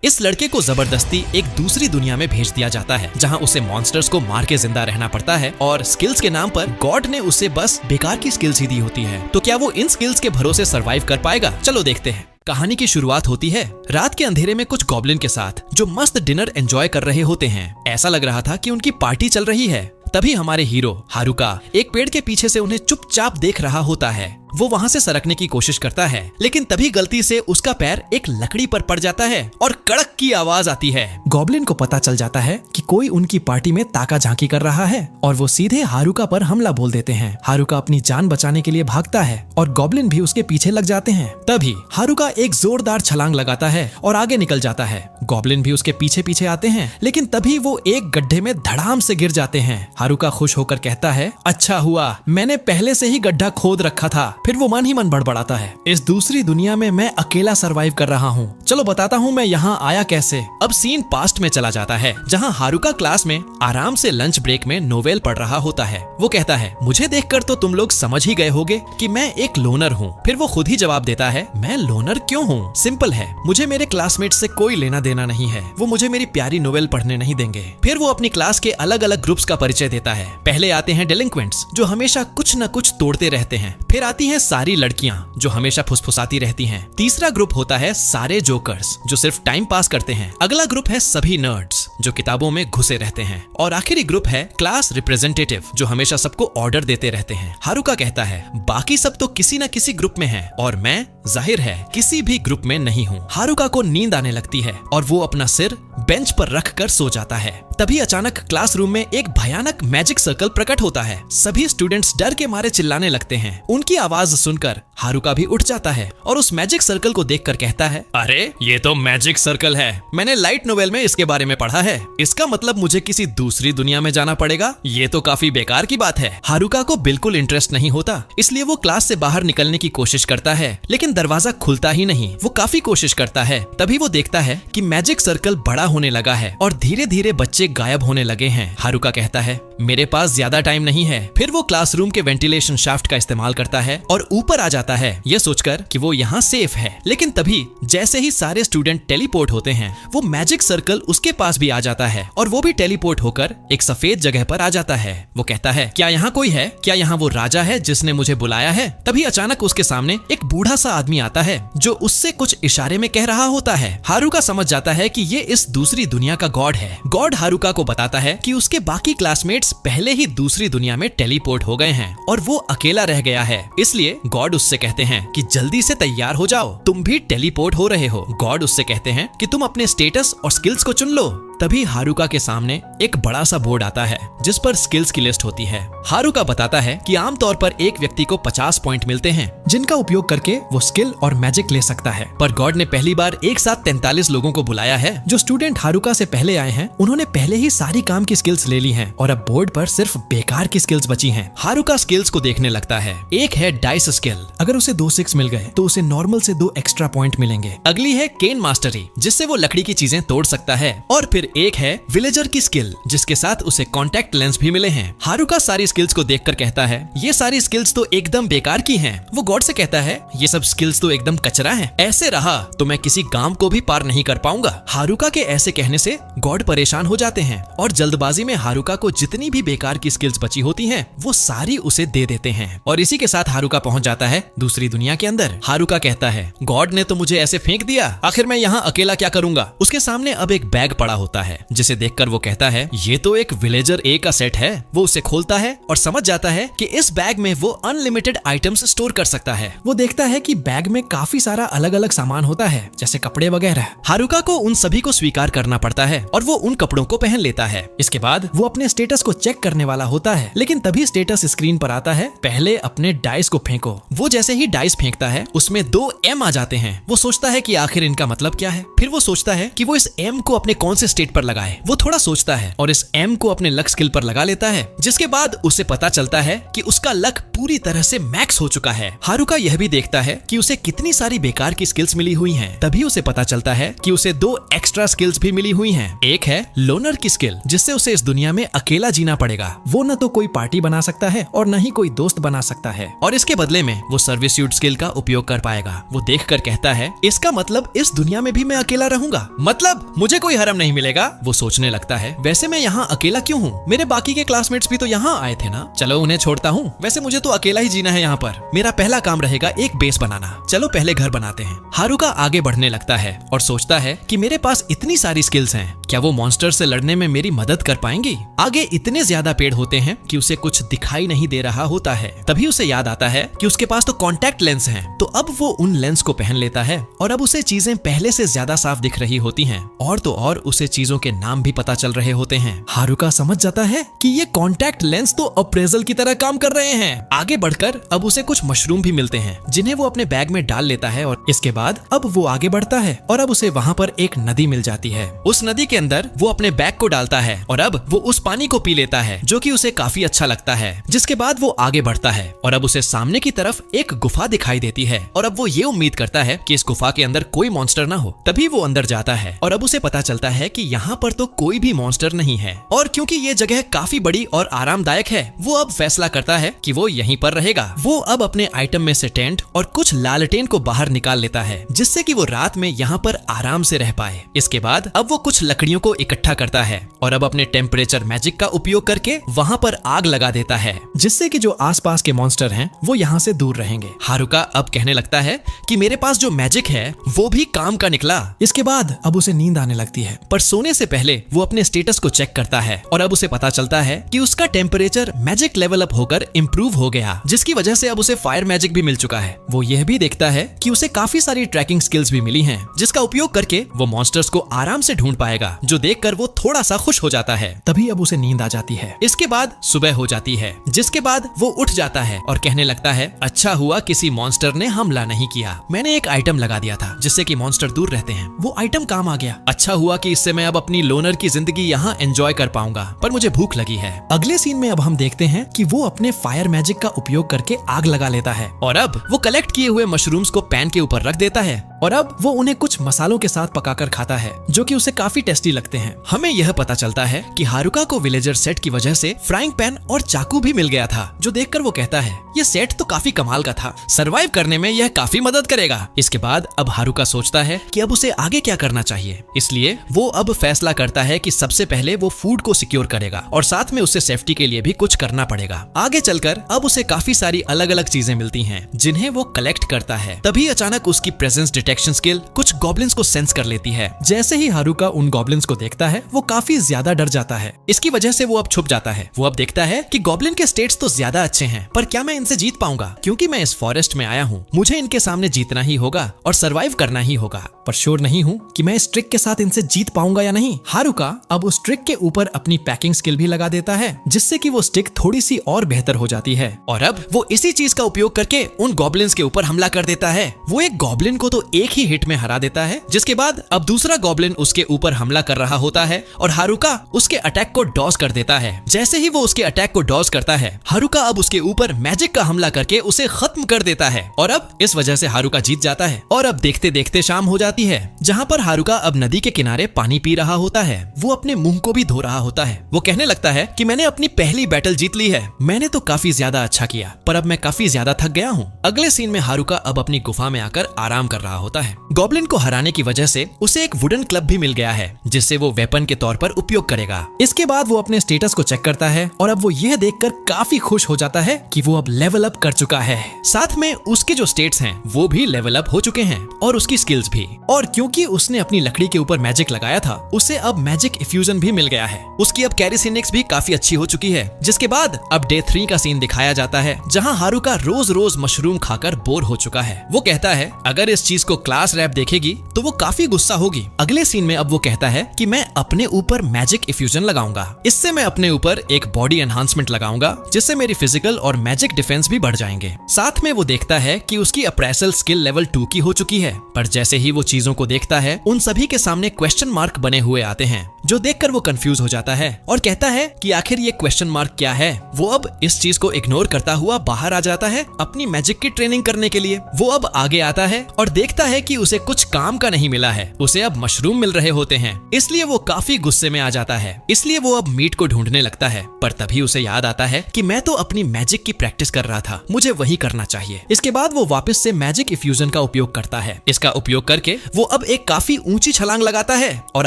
इस लड़के को जबरदस्ती एक दूसरी दुनिया में भेज दिया जाता है जहां उसे मॉन्स्टर्स को मार के जिंदा रहना पड़ता है और स्किल्स के नाम पर गॉड ने उसे बस बेकार की स्किल्स ही दी होती है। तो क्या वो इन स्किल्स के भरोसे सरवाइव कर पाएगा? चलो देखते हैं। कहानी की शुरुआत होती है रात के अंधेरे में कुछ गॉब्लिन के साथ जो मस्त डिनर एंजॉय कर रहे होते हैं। ऐसा लग रहा था कि उनकी पार्टी चल रही है। तभी हमारे हीरो हारुका एक पेड़ के पीछे से उन्हें चुपचाप देख रहा होता है। वो वहां से सरकने की कोशिश करता है लेकिन तभी गलती से उसका पैर एक लकड़ी पर पड़ जाता है और कड़क की आवाज आती है। गॉब्लिन को पता चल जाता है कि कोई उनकी पार्टी में ताका झांकी कर रहा है और वो सीधे हारुका पर हमला बोल देते हैं। हारुका अपनी जान बचाने के लिए भागता है और गॉब्लिन भी उसके पीछे लग जाते हैं। तभी हारुका एक जोरदार छलांग लगाता है और आगे निकल जाता है। गॉब्लिन भी उसके पीछे पीछे आते हैं लेकिन तभी वो एक गड्ढे में धड़ाम से गिर जाते हैं। हारुका खुश होकर कहता है, अच्छा हुआ मैंने पहले से ही गड्ढा खोद रखा था। फिर वो मन ही मन बड़बड़ाता है, इस दूसरी दुनिया में मैं अकेला सरवाइव कर रहा हूँ। चलो बताता हूँ मैं यहाँ आया कैसे। अब सीन पास्ट में चला जाता है जहाँ हारुका क्लास में आराम से लंच ब्रेक में नोवेल पढ़ रहा होता है। वो कहता है, मुझे देखकर तो तुम लोग समझ ही गए होगे कि मैं एक लोनर हूँ। फिर वो खुद ही जवाब देता है, मैं लोनर क्यों हूँ? सिंपल है, मुझे मेरे क्लासमेट से कोई लेना देना नहीं है। वो मुझे मेरी प्यारी नोवेल पढ़ने नहीं देंगे। फिर वो अपनी क्लास के अलग अलग ग्रुप्स का परिचय देता है। पहले आते हैं डेलिंक्वेंट्स जो हमेशा कुछ न कुछ तोड़ते रहते हैं। फिर आती हैं सारी लड़कियां जो हमेशा फुसफुसाती रहती हैं। तीसरा ग्रुप होता है सारे जोकर्स जो सिर्फ टाइम पास करते हैं। अगला ग्रुप है सभी नर्ड्स जो किताबों में घुसे रहते हैं और आखिरी ग्रुप है क्लास रिप्रेजेंटेटिव जो हमेशा सबको ऑर्डर देते रहते हैं। हारुका कहता है, बाकी सब तो किसी न किसी ग्रुप में है और मैं जाहिर है किसी भी ग्रुप में नहीं हूँ। हारुका को नींद आने लगती है और वो अपना सिर बेंच पर रख कर सो जाता है। तभी अचानक क्लासरूम में एक भयानक मैजिक सर्कल प्रकट होता है। सभी स्टूडेंट्स डर के मारे चिल्लाने लगते हैं। उनकी आवाज सुनकर हारुका भी उठ जाता है और उस मैजिक सर्कल को देखकर कहता है, अरे ये तो मैजिक सर्कल है, मैंने लाइट नोवेल में इसके बारे में पढ़ा है। इसका मतलब मुझे किसी दूसरी दुनिया में जाना पड़ेगा। ये तो काफी बेकार की बात है। हारुका को बिल्कुल इंटरेस्ट नहीं होता, इसलिए वो क्लास से बाहर निकलने की कोशिश करता है लेकिन दरवाजा खुलता ही नहीं। वो काफी कोशिश करता है। तभी वो देखता है कि मैजिक सर्कल बड़ा होने लगा है और धीरे धीरे बच्चे गायब होने लगे हैं। हारुका कहता है, मेरे पास ज्यादा टाइम नहीं है। फिर वो क्लासरूम के वेंटिलेशन शाफ्ट का इस्तेमाल करता है और ऊपर आ जाता है ये सोचकर कि वो यहाँ सेफ है। लेकिन तभी जैसे ही सारे स्टूडेंट टेलीपोर्ट होते हैं वो मैजिक सर्कल उसके पास भी आ जाता है और वो भी टेलीपोर्ट होकर एक सफेद जगह पर आ जाता है। वो कहता है, क्या यहाँ कोई है? क्या यहाँ वो राजा है जिसने मुझे बुलाया है? तभी अचानक उसके सामने एक बूढ़ा सा आदमी आता है जो उससे कुछ इशारे में कह रहा होता है। हारुका समझ जाता है कि ये इस दूसरी दुनिया का गॉड है। गॉड हारुका को बताता है कि उसके बाकी क्लासमेट्स पहले ही दूसरी दुनिया में टेलीपोर्ट हो गए हैं और वो अकेला रह गया है। इसलिए गॉड उससे कहते हैं कि जल्दी से तैयार हो जाओ, तुम भी टेलीपोर्ट हो रहे हो। गॉड उससे कहते हैं कि तुम अपने स्टेटस और स्किल्स को चुन लो। तभी हारुका के सामने एक बड़ा सा बोर्ड आता है जिस पर स्किल्स की लिस्ट होती है। हारुका बताता है कि आमतौर पर एक व्यक्ति को 50 पॉइंट मिलते हैं जिनका उपयोग करके वो स्किल और मैजिक ले सकता है। पर गॉड ने पहली बार एक साथ 43 लोगों को बुलाया है। जो स्टूडेंट हारुका से पहले आए हैं उन्होंने पहले ही सारी काम की स्किल्स ले ली हैं और अब बोर्ड पर सिर्फ बेकार की स्किल्स बची हैं। हारुका स्किल्स को देखने लगता है। एक है डाइस स्किल, अगर उसे 2 6 मिल गए तो उसे नॉर्मल से 2 एक्स्ट्रा पॉइंट मिलेंगे। अगली है केन मास्टरी जिससे वो लकड़ी की चीजें तोड़ सकता है और फिर एक है विलेजर की स्किल जिसके साथ उसे कॉन्टैक्ट लेंस भी मिले हैं। हारुका सारी स्किल्स को देखकर कहता है, ये सारी स्किल्स तो एकदम बेकार की हैं। वो गॉड से कहता है, ये सब स्किल्स तो एकदम कचरा हैं। ऐसे रहा तो मैं किसी गांव को भी पार नहीं कर पाऊंगा। हारुका के ऐसे कहने से गॉड परेशान हो जाते हैं और जल्दबाजी में हारुका को जितनी भी बेकार की स्किल्स बची होती हैं वो सारी उसे दे देते हैं और इसी के साथ हारुका पहुंच जाता है दूसरी दुनिया के अंदर। हारुका कहता है, गॉड ने तो मुझे ऐसे फेंक दिया, आखिर मैं यहाँ अकेला क्या करूंगा? उसके सामने अब एक बैग पड़ा होता है जिसे देखकर वो कहता है, ये तो एक विलेजर ए का सेट है। वो उसे खोलता है और समझ जाता है कि इस बैग में वो अनलिमिटेड आइटम्स स्टोर कर सकता है। वो देखता है कि बैग में काफी सारा अलग अलग सामान होता है जैसे कपड़े वगैरह। हारुका को उन सभी को स्वीकार करना पड़ता है और वो उन कपड़ों को पहन लेता है। इसके बाद वो अपने स्टेटस को चेक करने वाला होता है लेकिन तभी स्टेटस स्क्रीन पर आता है, पहले अपने डाइस को फेंको। वो जैसे ही डाइस फेंकता है उसमें 2 M आ जाते हैं। वो सोचता है कि आखिर इनका मतलब क्या है। फिर वो सोचता है कि वो इस M को अपने कौन से स्टेटस स्टेट पर लगाए। वो थोड़ा सोचता है और इस M को अपने लक स्किल पर लगा लेता है, जिसके बाद उसे पता चलता है कि उसका लक पूरी तरह से मैक्स हो चुका है। हारुका यह भी देखता है कि उसे कितनी सारी बेकार की स्किल्स मिली हुई हैं। तभी उसे पता चलता है कि उसे 2 एक्स्ट्रा स्किल्स भी मिली हुई हैं। एक है लोनर की स्किल, जिससे उसे इस दुनिया में अकेला जीना पड़ेगा। वो न तो कोई पार्टी बना सकता है और न ही कोई दोस्त बना सकता है, और इसके बदले में वो सर्विस्यूट स्किल का उपयोग कर पाएगा। वो देखकर कहता है, इसका मतलब इस दुनिया में भी मैं अकेला रहूंगा, मतलब मुझे कोई हरम नहीं मिलेगा। वो सोचने लगता है, वैसे मैं यहाँ अकेला क्यों हूँ? मेरे बाकी के क्लासमेट्स भी तो यहाँ आए थे ना। चलो उन्हें छोड़ता हूँ, वैसे मुझे तो अकेला ही जीना है यहाँ पर। मेरा पहला काम रहेगा एक बेस बनाना। चलो पहले घर बनाते हैं। हारुका आगे बढ़ने लगता है और सोचता है कि मेरे पास इतनी सारी स्किल्स हैं, क्या वो मॉन्स्टर से लड़ने में मेरी मदद कर पाएंगी? आगे इतने ज्यादा पेड़ होते हैं कि उसे कुछ दिखाई नहीं दे रहा होता है। तभी उसे याद आता है कि उसके पास तो कॉन्टैक्ट लेंस हैं। तो अब वो उन लेंस को पहन लेता है और अब उसे चीजें पहले से ज्यादा साफ दिख रही होती हैं, और तो और उसे चीजों के नाम भी पता चल रहे होते हैं। हारुका समझ जाता है कि ये कॉन्टैक्ट लेंस तो अप्रेजल की तरह काम कर रहे हैं। आगे बढ़कर अब उसे कुछ मशरूम भी मिलते हैं, जिन्हें वो अपने बैग में डाल लेता है, और इसके बाद अब वो आगे बढ़ता है और अब उसे वहाँ पर एक नदी मिल जाती है। उस नदी के अंदर वो अपने बैग को डालता है और अब वो उस पानी को पी लेता है, जो कि उसे काफी अच्छा लगता है। जिसके बाद वो आगे बढ़ता है और अब उसे सामने की तरफ एक गुफा दिखाई देती है, और अब वो ये उम्मीद करता है कि इस गुफा के अंदर कोई मॉन्स्टर ना हो। तभी वो अंदर जाता है और अब उसे पता चलता है कि यहाँ पर तो कोई भी मॉन्स्टर नहीं है, और क्योंकि ये जगह काफी बड़ी और आरामदायक है, वो अब फैसला करता है कि वो यहीं पर रहेगा। वो अब अपने आइटम में से टेंट और कुछ लालटेन को बाहर निकाल लेता है, जिससे कि वो रात में यहाँ पर आराम से रह पाए। इसके बाद अब वो कुछ लकड़ियों को इकट्ठा करता है और अब अपने टेम्परेचर मैजिक का उपयोग करके वहाँ पर आग लगा देता है, जिससे कि जो आसपास के मॉन्स्टर हैं वो यहाँ से दूर रहेंगे। हारुका अब कहने लगता है कि मेरे पास जो मैजिक है वो भी काम का निकला। इसके बाद अब उसे नींद आने लगती है, पर सोने से पहले वो अपने स्टेटस को चेक करता है और अब उसे पता चलता है कि उसका टेम्परेचर मैजिक लेवल अप होकर इम्प्रूव हो गया, जिसकी वजह से अब उसे फायर मैजिक भी मिल चुका है। वो यह भी देखता है कि उसे काफी सारी ट्रैकिंग स्किल्स भी मिली हैं, जिसका उपयोग करके वो मॉन्स्टर्स को आराम से ढूंढ पाएगा, जो देखकर वो थोड़ा सा खुश हो जाता है। तभी अब उसे नींद आ जाती है। इसके बाद सुबह हो जाती है, जिसके बाद वो उठ जाता है और कहने लगता है, अच्छा हुआ किसी मॉन्स्टर ने हमला नहीं किया। मैंने एक आइटम लगा दिया था जिससे कि मॉन्स्टर दूर रहते हैं। वो आइटम काम आ गया। अच्छा हुआ कि इससे मैं अब अपनी लोनर की जिंदगी यहाँ एंजॉय कर पाऊंगा, पर मुझे भूख लगी है। अगले सीन में अब हम देखते हैं कि वो अपने फायर मैजिक का उपयोग करके आग लगा लेता है और अब वो कलेक्ट किए हुए मशरूम्स को पैन के ऊपर रख देता है और अब वो उन्हें कुछ मसालों के साथ पकाकर खाता है, जो कि उसे काफी टेस्टी लगते हैं। हमें यह पता चलता है कि हारुका को विलेजर सेट की वजह से फ्राइंग पैन और चाकू भी मिल गया था, जो देखकर वो कहता है, ये सेट तो काफी कमाल का था, सरवाइव करने में यह काफी मदद करेगा। इसके बाद अब हारुका सोचता है कि अब उसे आगे क्या करना चाहिए, इसलिए वो अब फैसला करता है कि सबसे पहले वो फूड को सिक्योर करेगा और साथ में उसे सेफ्टी के लिए भी कुछ करना पड़ेगा। आगे चलकर अब उसे काफी सारी अलग अलग चीजें मिलती हैं, जिन्हें वो कलेक्ट करता है। तभी अचानक उसकी प्रेजेंस डिटेक्शन स्किल कुछ गॉब्लिन्स को सेंस कर लेती है। जैसे ही हारुका उन गॉब्लिन्स को देखता है, वो काफी ज्यादा डर जाता है। इसकी वजह से वो अब छुप जाता है। वो अब देखता है कि गॉब्लिन के स्टेट्स तो ज्यादा अच्छे हैं, पर क्या मैं इनसे जीत पाऊंगा? क्योंकि मैं इस फॉरेस्ट में आया हूँ, मुझे इनके सामने जीतना ही होगा और सरवाइव करना ही होगा, पर श्योर नहीं हूँ कि मैं इस ट्रिक के साथ इनसे जीत पाऊंगा या नहीं। हारुका अब उस ट्रिक के ऊपर अपनी पैकिंग स्किल भी लगा देता है, जिससे कि वो स्टिक थोड़ी सी और बेहतर हो जाती है और अब वो इसी चीज का उपयोग करके उन गॉब्लिन्स के ऊपर हमला कर देता है। वो एक गॉब्लिन को तो एक ही हिट में हरा देता है, जिसके बाद अब दूसरा गॉब्लिन उसके ऊपर हमला कर रहा होता है और हारुका उसके अटैक को डॉज कर देता है। जैसे ही वो उसके अटैक को डॉज करता है, हारुका अब उसके ऊपर मैजिक का हमला करके उसे खत्म कर देता है और अब इस वजह से हारुका जीत जाता है। और अब देखते देखते शाम हो जाती है, जहाँ पर हारुका अब नदी के किनारे पानी पी रहा होता है। वो अपने मुंह को भी धो रहा होता है। वो कहने लगता है कि मैंने अपनी पहली बैटल जीत ली है, मैंने तो काफी ज्यादा अच्छा किया, पर अब मैं काफी ज्यादा थक गया हूँ। अगले सीन में हारुका अब अपनी गुफा में आकर आराम कर रहा होता है। गॉब्लिन को हराने की वजह से उसे एक वुडन क्लब भी मिल गया है, जिससे वो वेपन के तौर पर उपयोग करेगा। इसके बाद वो अपने स्टेटस को चेक करता है और अब वो यह देखकर काफी खुश हो जाता है कि वो अब लेवल अप कर चुका है। साथ में उसके जो स्टेट्स हैं वो भी लेवल अप हो चुके हैं और उसकी स्किल्स भी। और क्योंकि उसने अपनी लकड़ी के ऊपर मैजिक लगाया था, उसे अब मैजिक इफ्यूजन भी मिल गया है। उसकी अब कैरिसिनिक्स भी काफी अच्छी हो चुकी है। जिसके बाद अब डे 3 का सीन दिखाया जाता है, जहाँ हारुका रोज रोज मशरूम खाकर बोर हो चुका है। वो कहता है अगर इस चीज को क्लास रैप देखेगी तो वो काफी गुस्सा होगी। अगले सीन में अब वो कहता है कि मैं अपने ऊपर मैजिक इफ्यूजन लगाऊंगा, इससे मैं अपने ऊपर एक बॉडी एनहांसमेंट लगाऊंगा, जिससे मेरी फिजिकल और मैजिक डिफेंस भी बढ़ जाएंगे। साथ में वो देखता है कि उसकी अप्रेसल स्किल लेवल 2 की हो चुकी है, पर जैसे ही वो चीजों को देखता है, उन सभी के सामने क्वेश्चन मार्क बने बने हुए आते हैं, जो देखकर वो कंफ्यूज हो जाता है और कहता है कि आखिर ये क्वेश्चन मार्क क्या है। वो अब इस चीज को इग्नोर करता हुआ बाहर आ जाता है अपनी मैजिक की ट्रेनिंग करने के लिए। वो अब आगे आता है और देखता है कि उसे कुछ काम का नहीं मिला है, उसे अब मशरूम मिल रहे होते हैं, इसलिए वो काफी गुस्से में आ जाता है। इसलिए वो अब मीट को ढूंढने लगता है, पर तभी उसे याद आता है कि मैं तो अपनी मैजिक की प्रैक्टिस कर रहा था, मुझे वही करना चाहिए। इसके बाद वो वापस से मैजिक इफ्यूजन का उपयोग करता है। इसका उपयोग करके वो अब एक काफी ऊंची छलांग लगाता है और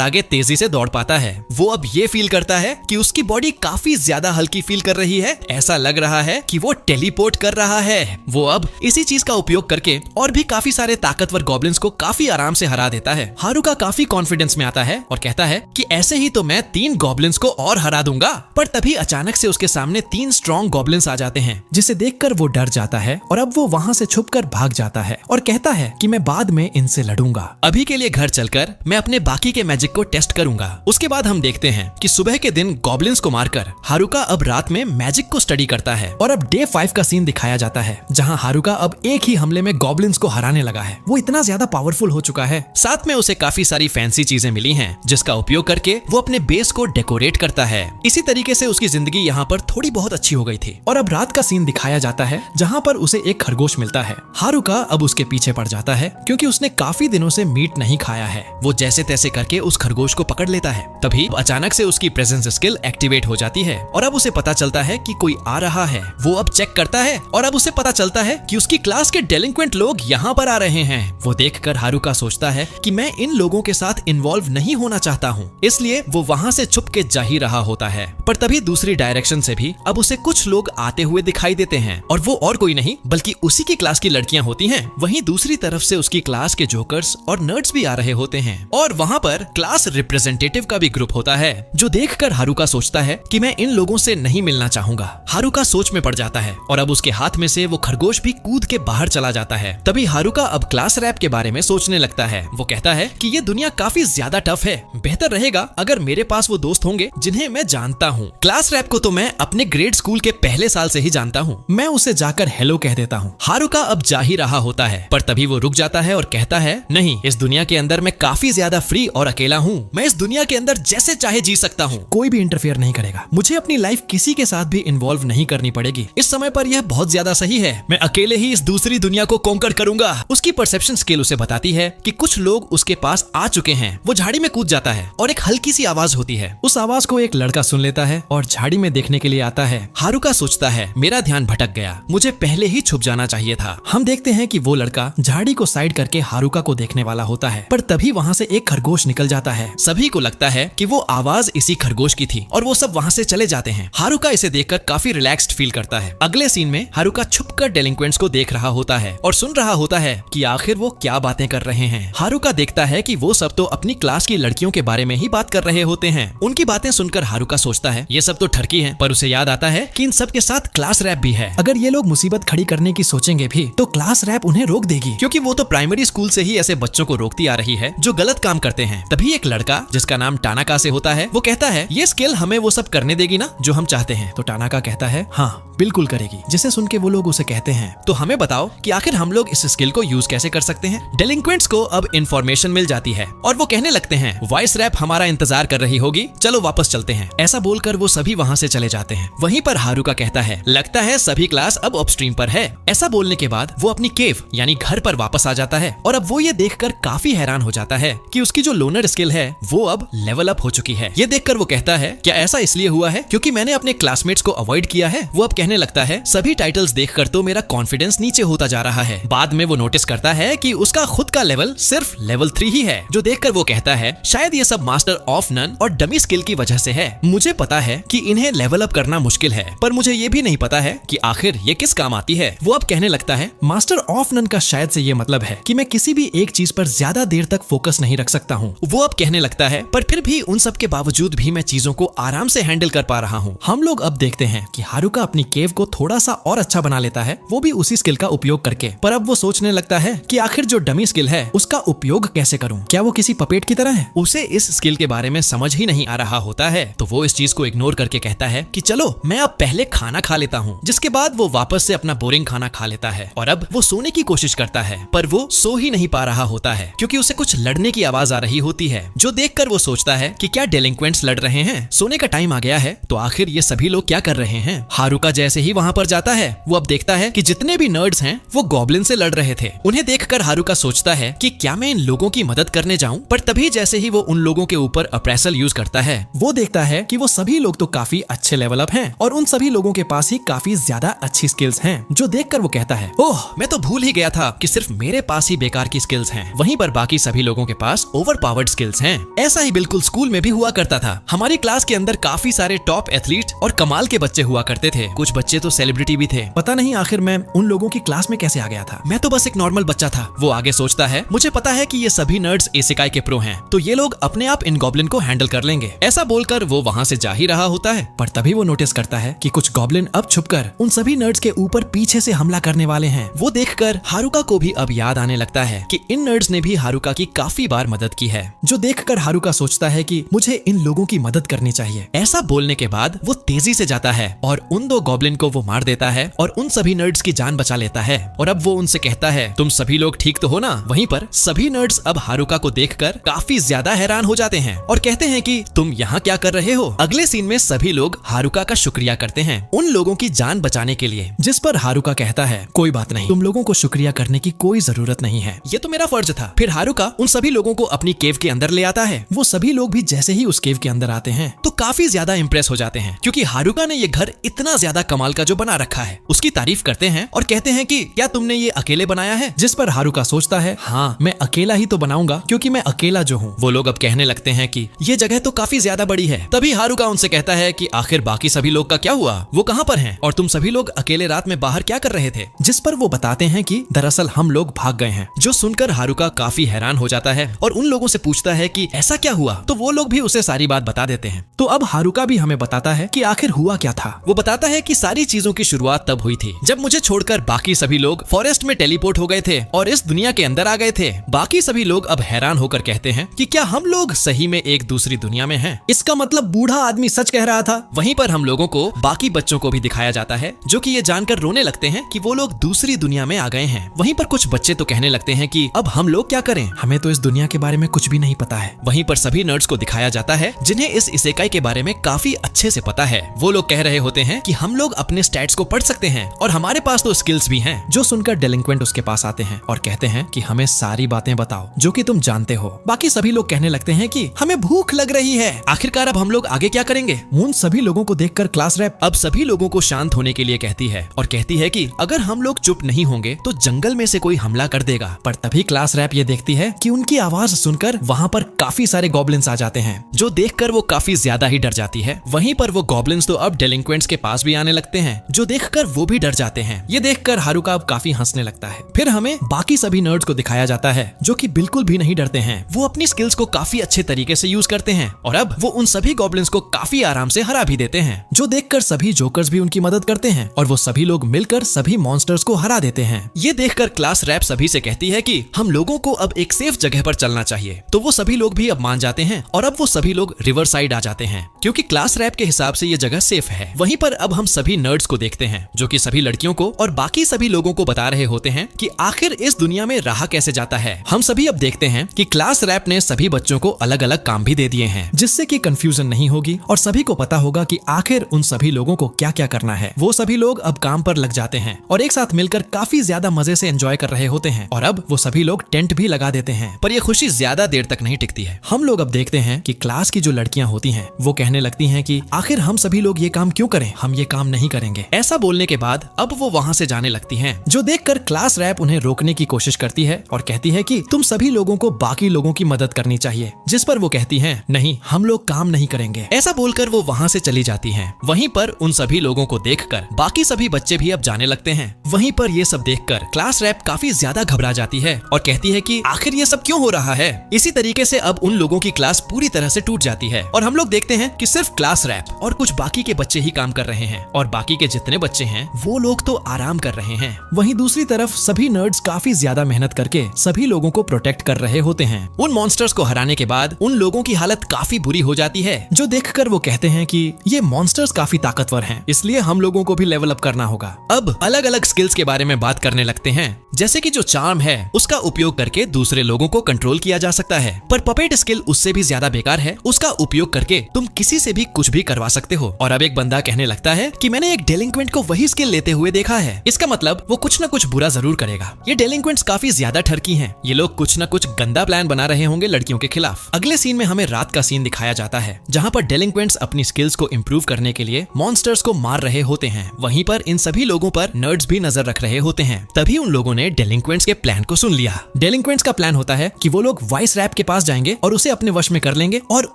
आगे तेजी से दौड़ पाता है। वो अब ये फील करता है कि उसकी बॉडी काफी ज्यादा हल्की फील कर रही है, ऐसा लग रहा है कि वो टेलीपोर्ट कर रहा है। वो अब इसी चीज का उपयोग करके और भी काफी सारे ताकतवर गॉब्लिन्स को काफी आराम से हरा देता है। हारुका काफी कॉन्फिडेंस में आता है और कहता है कि ऐसे ही तो मैं 3 गॉब्लिन्स को और हरा दूंगा। पर तभी अचानक से उसके सामने 3 स्ट्रॉन्ग गॉब्लिन्स आ जाते हैं, जिसे देखकर वो डर जाता है और अब वो वहां से छुपकर भाग जाता है और कहता है कि मैं बाद में इनसे लड़ूंगा। अभी के लिए घर चलकर मैं अपने बाकी के मैजिक को टेस्ट करूंगा। उसके बाद हम देखते हैं कि सुबह के दिन गॉब्लिन्स को मारकर हारुका अब रात में मैजिक को स्टडी करता है और अब डे 5 का सीन दिखाया जाता है, जहां हारुका अब एक ही हमले में गॉब्लिन्स को हराने लगा है। वो इतना ज्यादा पावरफुल हो चुका है। साथ में उसे काफी सारी फैंसी चीजें मिली हैं, जिसका उपयोग करके वो अपने बेस को डेकोरेट करता है। इसी तरीके से उसकी जिंदगी यहाँ पर थोड़ी बहुत अच्छी हो गई थी। और अब रात का सीन दिखाया जाता है, जहाँ पर उसे एक खरगोश मिलता है। हारुका अब उसके पीछे पड़ जाता है, क्योंकि उसने काफी दिनों से मीट नहीं खाया है। वो जैसे तैसे करके उस खरगोश को पकड़ लेता है। तभी अचानक से उसकी प्रेजेंस स्किल एक्टिवेट हो जाती है और अब उसे पता चलता है कि कोई आ रहा है। वो अब चेक करता है और अब उसे पता चलता है कि उसकी क्लास के डेलिंक्वेंट लोग यहाँ पर आ रहे हैं। वो देखकर हारुका सोचता है कि मैं इन लोगों के साथ इन्वॉल्व नहीं होना चाहता हूँ, इसलिए वो वहाँ से छुप के जा ही रहा होता है। पर तभी दूसरी डायरेक्शन से भी अब उसे कुछ लोग आते हुए दिखाई देते हैं और वो और कोई नहीं बल्कि उसी की क्लास की लड़कियां होती हैं। वहीं दूसरी तरफ से उसकी क्लास के जोकर्स और नर्ड्स भी आ रहे होते हैं और वहाँ पर क्लास रिप्रेजेंटेटिव का भी ग्रुप होता है, जो देखकर हारुका सोचता है कि मैं इन लोगों से नहीं मिलना चाहूंगा। हारुका सोच में पड़ जाता है और अब उसके हाथ में से वो खरगोश भी कूद के बाहर चला जाता है। तभी हारुका अब क्लास रैप के बारे में सोचने लगता है। वो कहता है कि ये दुनिया काफी ज्यादा टफ है, बेहतर रहेगा अगर मेरे पास वो दोस्त होंगे जिन्हें मैं जानता हूँ। क्लास रैप को तो मैं अपने ग्रेड स्कूल के पहले साल से ही जानता हूँ, मैं उसे जाकर हेलो कह देता हूँ। हारुका अब जा ही रहा होता है, पर तभी वो रुक जाता है और कहता है नहीं, इस दुनिया के अंदर मैं काफी ज्यादा फ्री और अकेला हूँ। मैं इस दुनिया के अंदर जैसे चाहे जी सकता हूँ, कोई भी इंटरफेयर नहीं करेगा। मुझे अपनी लाइफ किसी के साथ भी इन्वॉल्व नहीं करनी पड़ेगी। इस समय पर यह बहुत ज्यादा सही है। मैं अकेले ही इस दूसरी दुनिया को कॉन्कर करूंगा। उसकी परसेप्शन स्किल उसे बताती है कि कुछ लोग उसके पास आ चुके हैं। वो झाड़ी में कूद जाता है और एक हल्की सी आवाज होती है। उस आवाज को एक लड़का सुन लेता है और झाड़ी में देखने के लिए आता है। हारुका सोचता है मेरा ध्यान भटक गया, मुझे पहले ही छुप जाना चाहिए था। हम देखते हैं कि वो लड़का झाड़ी को साइड करके हारुका को देखने वाला होता है, पर तभी वहाँ से एक खरगोश निकल जाता है। सभी को लगता है कि वो आवाज इसी खरगोश की थी और वो सब वहाँ से चले जाते हैं। हारुका इसे देखकर काफी रिलैक्स्ड फील करता है। अगले सीन में हारुका छुपकर डेलिंक्वेंट्स को देख रहा होता है और सुन रहा होता है कि आखिर वो क्या बातें कर रहे हैं। हारुका देखता है कि वो सब तो अपनी क्लास की लड़कियों के बारे में ही बात कर रहे होते हैं। उनकी बातें सुनकर हारुका सोचता है ये सब तो ठरकी है, पर उसे याद आता है कि इन सब के साथ क्लास रैप भी है। अगर ये लोग मुसीबत खड़ी करने की सोचेंगे भी तो क्लास रैप उन्हें रोक देगी, क्योंकि वो तो प्राइमरी स्कूल से ही ऐसे बच्चों को रोकती आ रही है जो गलत काम करते हैं। तभी एक लड़का जिसका नाम टानाका से होता है, वो कहता है ये स्किल हमें वो सब करने देगी ना जो हम चाहते हैं। तो टानाका कहता है हाँ बिल्कुल करेगी। जिसे सुन के वो लोग उसे कहते हैं तो हमें बताओ कि आखिर हम लोग इस स्किल को यूज कैसे कर सकते हैं। डेलिंक्वेंट्स को अब इंफॉर्मेशन मिल जाती है और वो कहने लगते हैं वॉइस रैप हमारा इंतजार कर रही होगी, चलो वापस चलते हैं। ऐसा बोलकर वो सभी वहाँ से चले जाते हैं। वहीं पर हारुका कहता है लगता है सभी क्लास अब अपस्ट्रीम पर है। ऐसा बोलने के बाद वो अपनी केव यानी घर पर वापस आ जाता है और अब वो ये देखकर काफी हैरान हो जाता है कि उसकी जो लोनर स्किल है वो अब लेवल अप हो चुकी है। ये देखकर वो कहता है क्या ऐसा इसलिए हुआ है क्योंकि मैंने अपने क्लासमेट्स को अवॉइड किया है। वो अब कहने लगता है सभी टाइटल्स देखकर तो मेरा कॉन्फिडेंस नीचे होता जा रहा है। बाद में वो नोटिस करता है कि उसका खुद का लेवल सिर्फ लेवल 3 ही है, जो देखकर वो कहता है शायद ये सब मास्टर ऑफ नन और डमी स्किल की वजह से है। मुझे पता है कि इन्हें लेवल अप करना मुश्किल है, पर मुझे ये भी नहीं पता है कि आखिर ये किस काम आती है। वो अब कहने लगता है मास्टर ऑफ नन का शायद से ये मतलब है कि मैं किसी भी एक चीज पर ज्यादा देर तक फोकस नहीं रख सकता हूँ। वो अब कहने लगता है पर फिर भी उन सब के बावजूद भी मैं चीजों को आराम से हैंडल कर पा रहा हूँ। हम लोग अब देखते हैं कि हारुका अपनी केव को थोड़ा सा और अच्छा बना लेता है, वो भी उसी स्किल का उपयोग करके। पर अब वो सोचने लगता है कि आखिर जो डमी स्किल है उसका उपयोग कैसे करूं? क्या वो किसी पपेट की तरह है? उसे इस स्किल के बारे में समझ ही नहीं आ रहा होता है, तो वो इस चीज को इग्नोर करके कहता है कि चलो मैं अब पहले खाना खा लेता हूँ। जिसके बाद वो वापस से अपना बोरिंग खाना खा लेता है और अब वो सोने की कोशिश करता है, पर वो सो ही नहीं पा रहा होता है क्योंकि उसे कुछ लड़ने की आवाज आ रही होती है। जो देखकर वो सोचता है कि क्या डेलिंक्वेंट्स लड़ रहे हैं, सोने का टाइम आ गया है, तो आखिर ये सभी लोग क्या कर रहे हैं। हारुका जैसे ही वहाँ पर जाता है वो अब देखता है कि जितने भी नर्ड्स हैं वो गॉब्लिन से लड़ रहे थे। उन्हें देखकर हारुका सोचता है कि क्या मैं इन लोगों की मदद करने जाऊं, पर तभी जैसे ही वो उन लोगों के ऊपर अप्रेसल यूज करता है वो देखता है कि वो सभी लोग तो काफी अच्छे लेवल अप हैं और उन सभी लोगों के पास ही काफी ज्यादा अच्छी स्किल्स हैं। जो देखकर वो कहता है, ओह मैं तो भूल ही गया था कि सिर्फ मेरे पास ही बेकार की स्किल्स हैं, वहीं पर बाकी सभी लोगों के पास ओवर पावर्ड स्किल्स हैं। ऐसा ही बिल्कुल स्कूल में भी हुआ करता था। हमारी क्लास के अंदर काफी सारे टॉप एथलीट और कमाल के बच्चे हुआ करते थे। कुछ बच्चे तो सेलिब्रिटी भी थे। पता नहीं आखिर मैं उन लोगों की क्लास में कैसे आ गया था। मैं तो बस एक नॉर्मल बच्चा था। वो आगे सोचता है, मुझे पता है कि ये सभी नर्ड्स इसेकाई के प्रो हैं, तो ये लोग अपने आप इन गॉब्लिन को हैंडल कर लेंगे। ऐसा बोलकर वो वहाँ से जा ही रहा होता है, पर तभी वो नोटिस करता है कि कुछ गॉब्लिन अब छुपकर उन सभी नर्ड्स के ऊपर पीछे से हमला करने वाले हैं। वो देखकर हारुका को भी अब याद आने लगता है कि इन नर्ड्स ने भी हारुका की काफी बार मदद की है। जो देखकर हारुका सोचता है कि मुझे इन लोगों की मदद करनी चाहिए। ऐसा बोलने के बाद वो तेजी से जाता है और उन दो गॉब्लिन को वो मार देता है और उन सभी नर्ड्स की जान बचा लेता है। और अब वो उनसे कहता है, तुम सभी लोग ठीक तो हो ना। वहीं पर सभी नर्ड्स अब हारुका को देखकर काफी ज्यादा हैरान हो जाते हैं और कहते हैं कि तुम यहाँ क्या कर रहे हो। अगले सीन में सभी लोग हारुका का शुक्रिया करते हैं उन लोगों की जान बचाने के लिए, जिस पर हारुका कहता है, कोई बात नहीं, तुम लोगों को शुक्रिया करने की कोई जरूरत नहीं है, ये तो मेरा फर्ज था। फिर हारुका उन सभी लोगों को अपनी केव के अंदर ले आता है। वो सभी लोग भी जैसे ही उस केव के अंदर आते हैं तो काफी ज्यादा इंप्रेस हो जाते हैं, क्योंकि हारुका ने ये घर इतना ज्यादा कमाल का जो बना रखा है। उसकी तारीफ करते हैं और कहते हैं कि क्या तुमने ये अकेले बनाया है। जिस पर हारुका सोचता है, हाँ मैं अकेला ही तो बनाऊंगा, क्योंकि मैं अकेला जो हूँ। वो लोग अब कहने लगते हैं कि ये जगह तो काफी ज्यादा बड़ी है। तभी हारुका उनसे कहता है कि आखिर बाकी सभी लोग का क्या हुआ, वो कहाँ पर हैं और तुम सभी लोग अकेले रात में बाहर क्या कर रहे थे। जिस पर वो बताते हैं कि दरअसल हम लोग भाग गए हैं। जो सुनकर हारुका काफी हैरान हो जाता है और उन लोगों से पूछता है कि ऐसा क्या हुआ, तो वो लोग भी उसे सारी बात बता देते हैं। तो अब हारुका भी हमें बताता है कि आखिर हुआ क्या था। वो बताता है कि सारी चीजों की शुरुआत तब हुई थी जब मुझे छोड़कर बाकी सभी लोग फॉरेस्ट में टेलीपोर्ट हो गए थे और इस दुनिया के अंदर आ गए थे। बाकी सभी लोग अब हैरान होकर कहते हैं कि क्या हम लोग सही में एक दूसरी दुनिया में हैं? इसका मतलब बूढ़ा आदमी सच कह रहा था। वहीं पर हम लोगों को बाकी बच्चों को भी दिखाया जाता है, जो कि ये जानकर रोने लगते हैं कि वो लोग दूसरी दुनिया में आ गए हैं। वहीं पर कुछ बच्चे तो कहने लगते हैं कि अब हम लोग क्या करें, हमें तो इस दुनिया के बारे में कुछ भी नहीं पता है। वहीं पर सभी नर्ड्स को दिखाया जाता है जिन्हें इस इसेकाई के बारे में काफी अच्छे से पता है। वो लोग कह रहे होते हैं कि हम लोग अपने स्टैट्स को पढ़ सकते हैं और हमारे पास तो स्किल्स भी हैं। जो सुनकर डेलिंक्वेंट उसके पास आते हैं और कहते हैं कि हमें सारी बातें बताओ जो कि तुम जानते हो। बाकी सभी लोग कहने लगते हैं कि हमें भूख लग रही है, आखिरकार अब हम लोग आगे क्या करेंगे। उन सभी लोगों को देखकर क्लास रैप अब सभी लोगों को शांत होने के लिए कहती है और कहती है कि अगर हम लोग चुप नहीं होंगे तो जंगल में से कोई हमला कर देगा। पर तभी क्लास रैप ये देखती है कि उनकी आवाज सुनकर वहाँ पर काफी सारे गॉब्लिन्स आ जाते हैं, जो देखकर वो काफी ज्यादा ही डर जाती है। वहीं पर वो गॉब्लिन्स तो अब डेलिंक्वेंट्स के पास भी आने लगते हैं, जो देखकर वो भी डर जाते हैं। ये देखकर हारुका अब काफी हंसने लगता है। फिर हमें बाकी सभी नर्ड्स को दिखाया जाता है जो कि बिल्कुल भी नहीं डरते हैं। वो अपनी स्किल्स को काफी अच्छे तरीके से यूज करते हैं और अब वो उन सभी गॉब्लिन्स को काफी आराम से हरा भी देते हैं, जो देखकर सभी जोकर्स भी उनकी मदद करते हैं और वो सभी लोग मिलकर सभी मॉन्स्टर्स को हरा देते हैं। ये देखकर क्लास रैप सभी से कहती है कि हम लोगों को अब एक सेफ जगह पर चलना चाहिए। तो वो सभी लोग भी अब मान जाते हैं और अब वो सभी लोग रिवर साइड आ जाते हैं, क्योंकि क्लास रैप के हिसाब से ये जगह सेफ है। वहीं पर अब हम सभी नर्ड्स को देखते हैं, जो कि सभी लड़कियों को और बाकी सभी लोगों को बता रहे होते हैं कि आखिर इस दुनिया में रहा कैसे जाता है। हम सभी अब देखते हैं कि क्लास रैप ने सभी बच्चों को अलग अलग काम भी दे दिए हैं, जिससे कि कंफ्यूजन नहीं होगी और सभी को पता होगा कि आखिर उन सभी लोगों को क्या क्या करना है। वो सभी लोग अब काम पर लग जाते हैं और एक साथ मिलकर काफी ज्यादा मजे से एंजॉय कर रहे होते हैं। और अब वो सभी लोग टेंट भी लगा देते हैं, पर ये खुशी ज्यादा देर तक नहीं टिकती है। हम लोग अब देखते हैं कि क्लास की जो लड़कियां होती हैं वो कहने लगती हैं कि आखिर हम सभी लोग ये काम क्यों करें, हम ये काम नहीं करेंगे। ऐसा बोलने के बाद अब वो वहाँ से जाने लगती हैं, जो देखकर क्लास रैप उन्हें रोकने की कोशिश करती है और कहती है कि तुम सभी लोगों को बाकी लोगों की मदद करनी चाहिए। जिस पर वो कहती हैं, नहीं हम लोग काम नहीं करेंगे। ऐसा बोलकर वो वहाँ से चली जाती हैं। वहीं पर उन सभी लोगों को देखकर बाकी सभी बच्चे भी अब जाने लगते हैं। वहीं पर ये सब देखकर क्लास रैप काफी ज्यादा घबरा जाती है और कहती है कि आखिर ये सब क्यों हो रहा है। इसी तरीके से अब उन लोगों की क्लास पूरी तरह से टूट जाती है और हम लोग देखते हैं कि सिर्फ क्लास रैप और कुछ बाकी के बच्चे ही काम कर रहे हैं और बाकी के जितने बच्चे हैं वो लोग तो आराम कर रहे हैं। वहीं दूसरी तरफ सभी नर्ड्स काफी ज्यादा मेहनत करके सभी लोगों को प्रोटेक्ट कर रहे होते हैं। उन मॉन्स्टर्स को हराने के बाद उन लोगों की हालत काफी बुरी हो जाती है, जो देखकर वो कहते हैं कि ये मॉन्स्टर्स काफी ताकतवर हैं, इसलिए हम लोगों को भी लेवल अप करना होगा। अब अलग अलग स्किल्स के बारे में बात करने लगते हैं, जैसे कि जो चार्म है उसका उपयोग करके दूसरे लोगों को कंट्रोल किया जा सकता है, पर पपेट स्किल उससे भी ज्यादा बेकार है। उसका उपयोग करके तुम किसी से भी कुछ भी करवा सकते हो। और अब एक बंदा कहने लगता है कि मैंने एक डेलिंक्वेंट को वही स्किल लेते हुए देखा है, इसका मतलब वो कुछ न कुछ बुरा जरूर करेगा। ये डेलिंक्वेंट्स काफी ज्यादा ठरकी हैं। ये लोग कुछ न कुछ गंदा प्लान बना रहे होंगे लड़कियों के खिलाफ। अगले सीन में हमें रात का सीन दिखाया जाता है, जहाँ पर डेलिंक्वेंट्स अपनी स्किल्स को इम्प्रूव करने के लिए मॉन्स्टर्स को मार रहे होते हैं। वहीं पर इन सभी लोगों पर नर्ड्स भी नजर रख रहे होते हैं। तभी उन लोगों ने डेलिंक्वेंट्स के प्लान को सुन लिया। डेलिंक्वेंट्स का प्लान होता है कि वो लोग वाइस रैप के पास जाएंगे और उसे अपने वश में कर लेंगे और